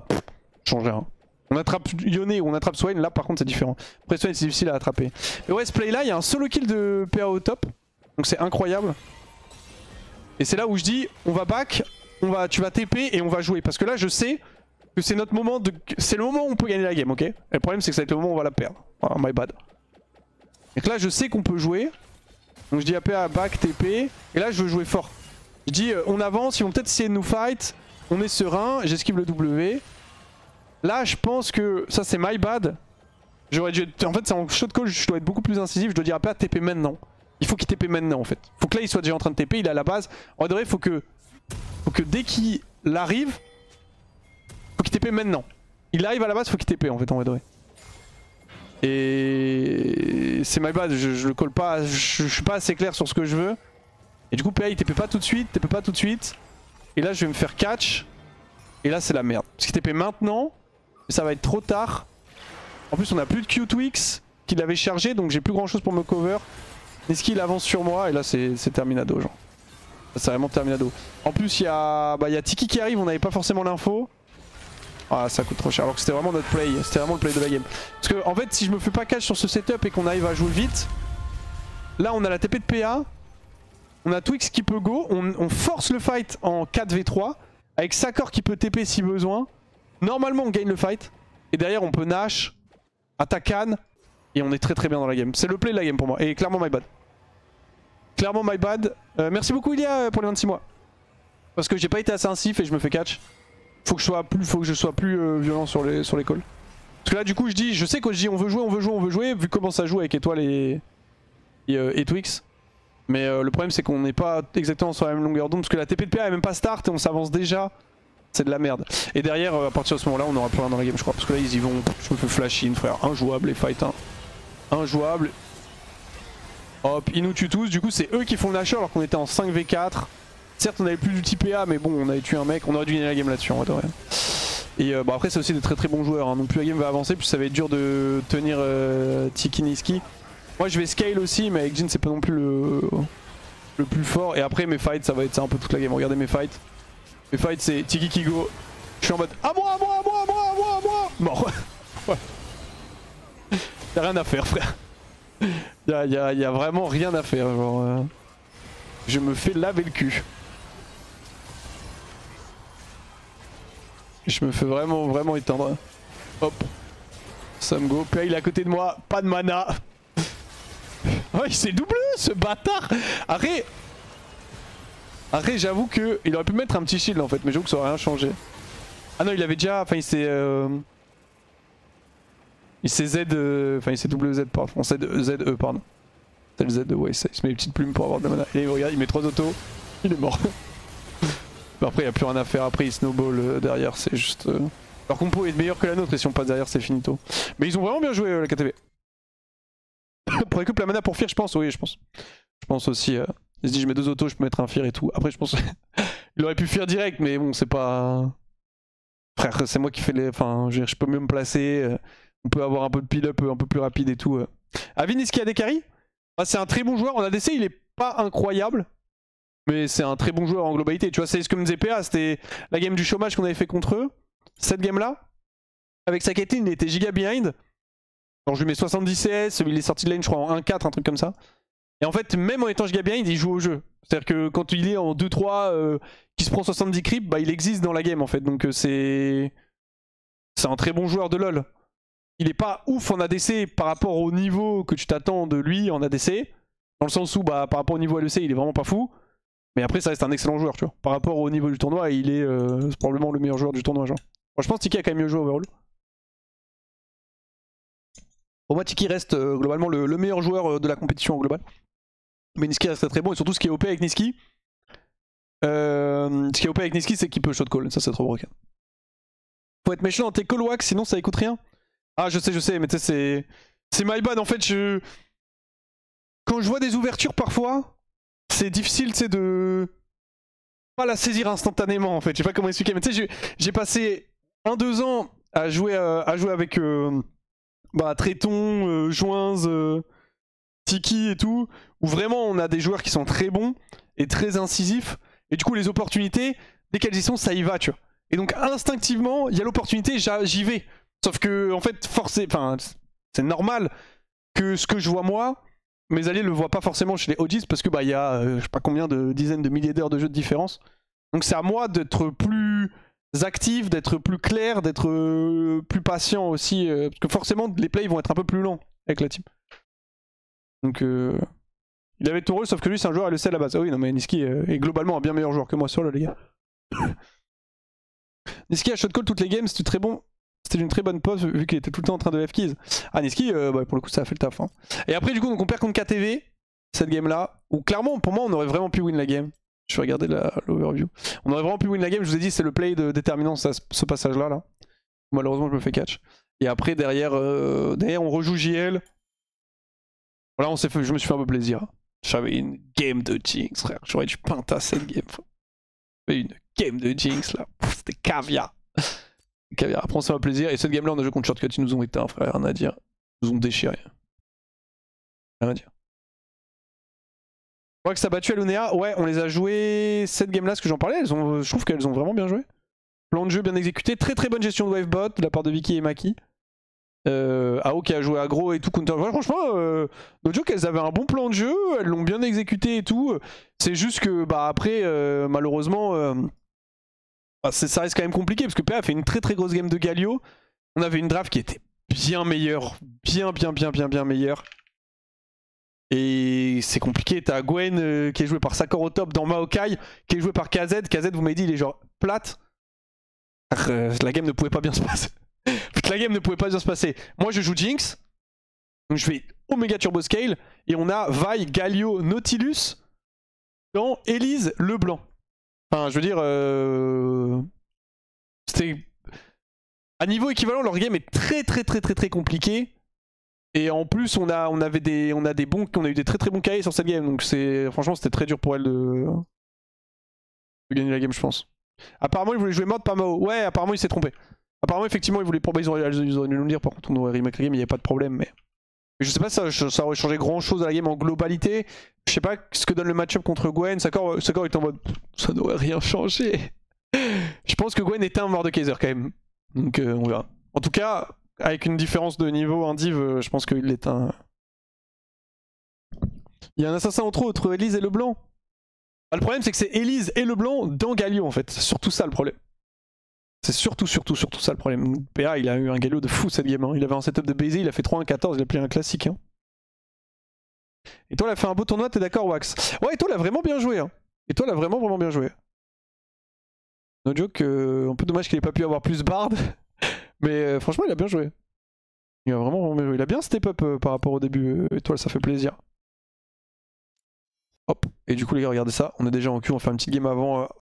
change rien. On attrape Yone ou on attrape Swain, là par contre c'est différent. Après Swain c'est difficile à attraper. Mais ouais ce play là il y a un solo kill de PA au top. Donc c'est incroyable. Et c'est là où je dis on va back, tu vas TP et on va jouer. Parce que là je sais que c'est notre moment de... C'est le moment où on peut gagner la game, ok? Et le problème c'est que ça va être le moment où on va la perdre. Oh, my bad. Donc là je sais qu'on peut jouer. Donc je dis AP à back, TP. Et là je veux jouer fort. Je dis on avance, ils vont peut-être essayer de nous fight. On est serein, j'esquive le W. Là je pense que ça c'est my bad. J'aurais dû être... En fait c'est en shot call, je dois être beaucoup plus incisif. Je dois dire AP à TP maintenant. Il faut qu'il TP maintenant en fait. Faut que là il soit déjà en train de TP, il est à la base. En vrai faut que dès qu'il arrive, faut qu'il TP maintenant. Il arrive à la base, faut qu'il TP en fait en vrai. Et c'est my bad, je le call pas, je suis pas assez clair sur ce que je veux. Et du coup PA il TP pas tout de suite, TP pas tout de suite. Et là je vais me faire catch. Et là c'est la merde. Parce qu'il TP maintenant, mais ça va être trop tard. En plus on a plus de Q Twix qu'il avait chargé, donc j'ai plus grand chose pour me cover. Niski il avance sur moi et là c'est terminado genre. C'est vraiment terminado. En plus il y a Tiki qui arrive, on n'avait pas forcément l'info. Ah ça coûte trop cher alors que c'était vraiment notre play, c'était vraiment le play de la game. Parce que en fait si je me fais pas catch sur ce setup et qu'on arrive à jouer vite, là on a la TP de PA, on a Twix qui peut go, on force le fight en 4v3 avec Sakor qui peut TP si besoin. Normalement on gagne le fight et derrière on peut Nash, Atakan et on est très très bien dans la game. C'est le play de la game pour moi et clairement my bad. Clairement my bad. Merci beaucoup Ilia pour les 26 mois. Parce que j'ai pas été assez insif et je me fais catch. Faut que je sois plus violent sur les calls. Parce que là du coup je sais que je dis on veut jouer vu comment ça joue avec Étoile et Twix. Mais le problème c'est qu'on n'est pas exactement sur la même longueur d'onde parce que la TP de PA est même pas start et on s'avance déjà. C'est de la merde. Et derrière à partir de ce moment là on aura plus rien dans la game je crois. Parce que là ils y vont, je me fais flash in frère, injouable les fights hein. Injouable. Hop, ils nous tuent tous. Du coup, c'est eux qui font le Nashor alors qu'on était en 5v4. Certes, on avait plus d'ulti PA, mais bon, on avait tué un mec. On aurait dû gagner la game là-dessus en vrai de vrai. Et bon, après, c'est aussi des très très bons joueurs. Hein. Donc, plus la game va avancer, plus ça va être dur de tenir Tiki Niski. Moi, je vais scale aussi, mais avec Jhin, c'est pas non plus le plus fort. Et après, mes fights, ça va être ça un peu toute la game. Regardez mes fights. Mes fights, c'est Tiki qui go. Je suis en mode à moi, à moi, à moi, à moi, à moi, à moi. Mort. Ouais. Y'a rien à faire, frère. Y'a vraiment rien à faire. Genre, je me fais laver le cul. Je me fais vraiment éteindre. Hop. Sam go. Puis là, il est à côté de moi. Pas de mana. Oh, il s'est doublé ce bâtard. Arrête. J'avoue que il aurait pu mettre un petit shield en fait, mais j'avoue que ça aurait rien changé. Ah non, il avait déjà. Enfin, il s'est. Il s'est Z. Enfin, il s'est WZ, pardon. ZE, pardon. C'est le Z de Waze. Il se met les petites plumes pour avoir de la mana. Et regarde, il met 3 autos. Il est mort. Après, il n'y a plus rien à faire. Après, il snowball derrière. C'est juste. Leur compo est meilleur que la nôtre. Et si on passe derrière, c'est finito. Mais ils ont vraiment bien joué la KTV. Pour récupérer la mana pour Fear, je pense. Oui, je pense. Je pense aussi. Il se dit, je mets 2 autos, je peux mettre un Fear et tout. Après, je pense. Il aurait pu Fear direct, mais bon, c'est pas. Frère, c'est moi qui fais les. Enfin, je peux mieux me placer. On peut avoir un peu de pile-up un peu plus rapide et tout. Avin, est-ce qu'il y a des carries? Ah, c'est un très bon joueur. En ADC, il est pas incroyable. Mais c'est un très bon joueur en globalité. Tu vois, c'est ce que me disait PA. C'était la game du chômage qu'on avait fait contre eux. Cette game-là. Avec sa Caitlyn, il était giga behind. Alors, je lui mets 70 CS. Il est sorti de lane, je crois, en 1-4, un truc comme ça. Et en fait, même en étant giga behind, il joue au jeu. C'est-à-dire que quand il est en 2-3, qui se prend 70 creeps, bah, il existe dans la game en fait. Donc, c'est un très bon joueur de LoL. Il est pas ouf en ADC par rapport au niveau que tu t'attends de lui en ADC. Dans le sens où, bah, par rapport au niveau LEC, il est vraiment pas fou. Mais après, ça reste un excellent joueur, tu vois. Par rapport au niveau du tournoi, il est probablement le meilleur joueur du tournoi, genre. Moi, je pense que Tiki a quand même mieux joué overall. Pour moi, Tiki reste globalement le meilleur joueur de la compétition en global. Mais Niski reste très bon. Et surtout, ce qui est OP avec Niski, c'est qu'il peut shot call. Ça, c'est trop broken. Faut être méchant dans tes call wax, sinon ça écoute rien. Ah, je sais, mais tu sais, c'est my bad. En fait, quand je vois des ouvertures parfois, c'est difficile, tu sais, de pas la saisir instantanément, en fait. Je sais pas comment expliquer, mais tu sais, j'ai passé 1-2 ans à jouer avec Tréton, Joinz, Tiki et tout, où vraiment on a des joueurs qui sont très bons et très incisifs. Et du coup, les opportunités, dès qu'elles y sont, ça y va, tu vois. Et donc, instinctivement, il y a l'opportunité, j'y vais. Sauf que, en fait, c'est normal que ce que je vois moi, mes alliés le voient pas forcément chez les OGs parce que bah il y a je sais pas combien de dizaines de milliers d'heures de jeu de différence. Donc c'est à moi d'être plus actif, d'être plus clair, d'être plus patient aussi. Parce que forcément les plays vont être un peu plus lents avec la team. Donc il avait tout rôle, sauf que lui c'est un joueur LEC à la base. Ah oui, non mais Niski est globalement un bien meilleur joueur que moi sur le les gars. Niski a shotcall toutes les games, c'était très bon. C'était une très bonne pause vu qu'il était tout le temps en train de F-keys. Ah, Niski, bah, pour le coup, ça a fait le taf. Hein. Et après, du coup, donc, on perd contre KTV, cette game-là, où clairement, pour moi, on aurait vraiment pu win la game. Je vais regarder l'overview. On aurait vraiment pu win la game. Je vous ai dit, c'est le play de déterminant, ce passage-là. Là. Malheureusement, je me fais catch. Et après, derrière on rejoue JL. Voilà, je me suis fait un peu plaisir. J'avais une game de Jinx, frère. J'aurais dû pinta cette game. J'avais une game de Jinx, là. C'était caviar. Après on s'est fait plaisir et cette game là on a joué contre Shortcut, ils nous ont éteints frère, rien à dire. Ils nous ont déchiré. Rien à dire. Je crois que ça a battu Alunea, ouais on les a joués cette game là, ce que j'en parlais, je trouve qu'elles ont vraiment bien joué. Plan de jeu bien exécuté, très très bonne gestion de wavebot de la part de Vicky et Maki. Ao qui a joué aggro et tout counter. Ouais, franchement, no joke, elles avaient un bon plan de jeu, elles l'ont bien exécuté et tout. C'est juste que bah après malheureusement... ça reste quand même compliqué parce que PA a fait une très très grosse game de Galio. On avait une draft qui était bien meilleure. Bien meilleure. Et c'est compliqué. T'as Gwen qui est joué par Sakor au top dans Maokai, qui est joué par KZ. KZ, vous m'avez dit, il est genre plate. La game ne pouvait pas bien se passer. La game ne pouvait pas bien se passer. Moi je joue Jinx. Donc je fais Omega Turbo Scale. Et on a Vi, Galio, Nautilus dans Elise Leblanc. Enfin, je veux dire, c'était à niveau équivalent, leur game est très compliqué. Et en plus, on a eu des très très bons KI sur cette game. Donc franchement, c'était très dur pour elle de gagner la game, je pense. Apparemment, il voulait jouer mode, pas Mao. Ouais, apparemment, il s'est trompé. Apparemment, effectivement, il voulait pour. Ils auraient dû nous le dire. Par contre, on aurait remake la game, il n'y avait pas de problème. Mais je sais pas si ça aurait changé grand chose à la game en globalité. Je sais pas ce que donne le match-up contre Gwen. Sakor était en mode. Ça n'aurait rien changé. Je pense que Gwen était un mort de Kaiser quand même. Donc, on verra. En tout cas, avec une différence de niveau indiv, je pense qu'il est un. Il y a un assassin en trop entre Elise et Leblanc. Ah, le problème, c'est que c'est Elise et Leblanc dans Galio en fait. C'est surtout ça le problème. C'est surtout ça le problème. PA, il a eu un Galio de fou cette game. Hein. Il avait un setup de baiser, il a fait 3-1-14, il a pris un classique. Hein. Et toi, il a fait un beau tournoi, t'es d'accord, Wax? Ouais, et toi, il a vraiment bien joué. Hein. Et toi, il a vraiment bien joué. No joke, un peu dommage qu'il ait pas pu avoir plus Bard. Mais franchement, il a bien joué. Il a vraiment bien joué. Il a bien step up par rapport au début. Étoile, ça fait plaisir. Hop. Et du coup, les gars, regardez ça. On est déjà en queue. On fait une petite game avant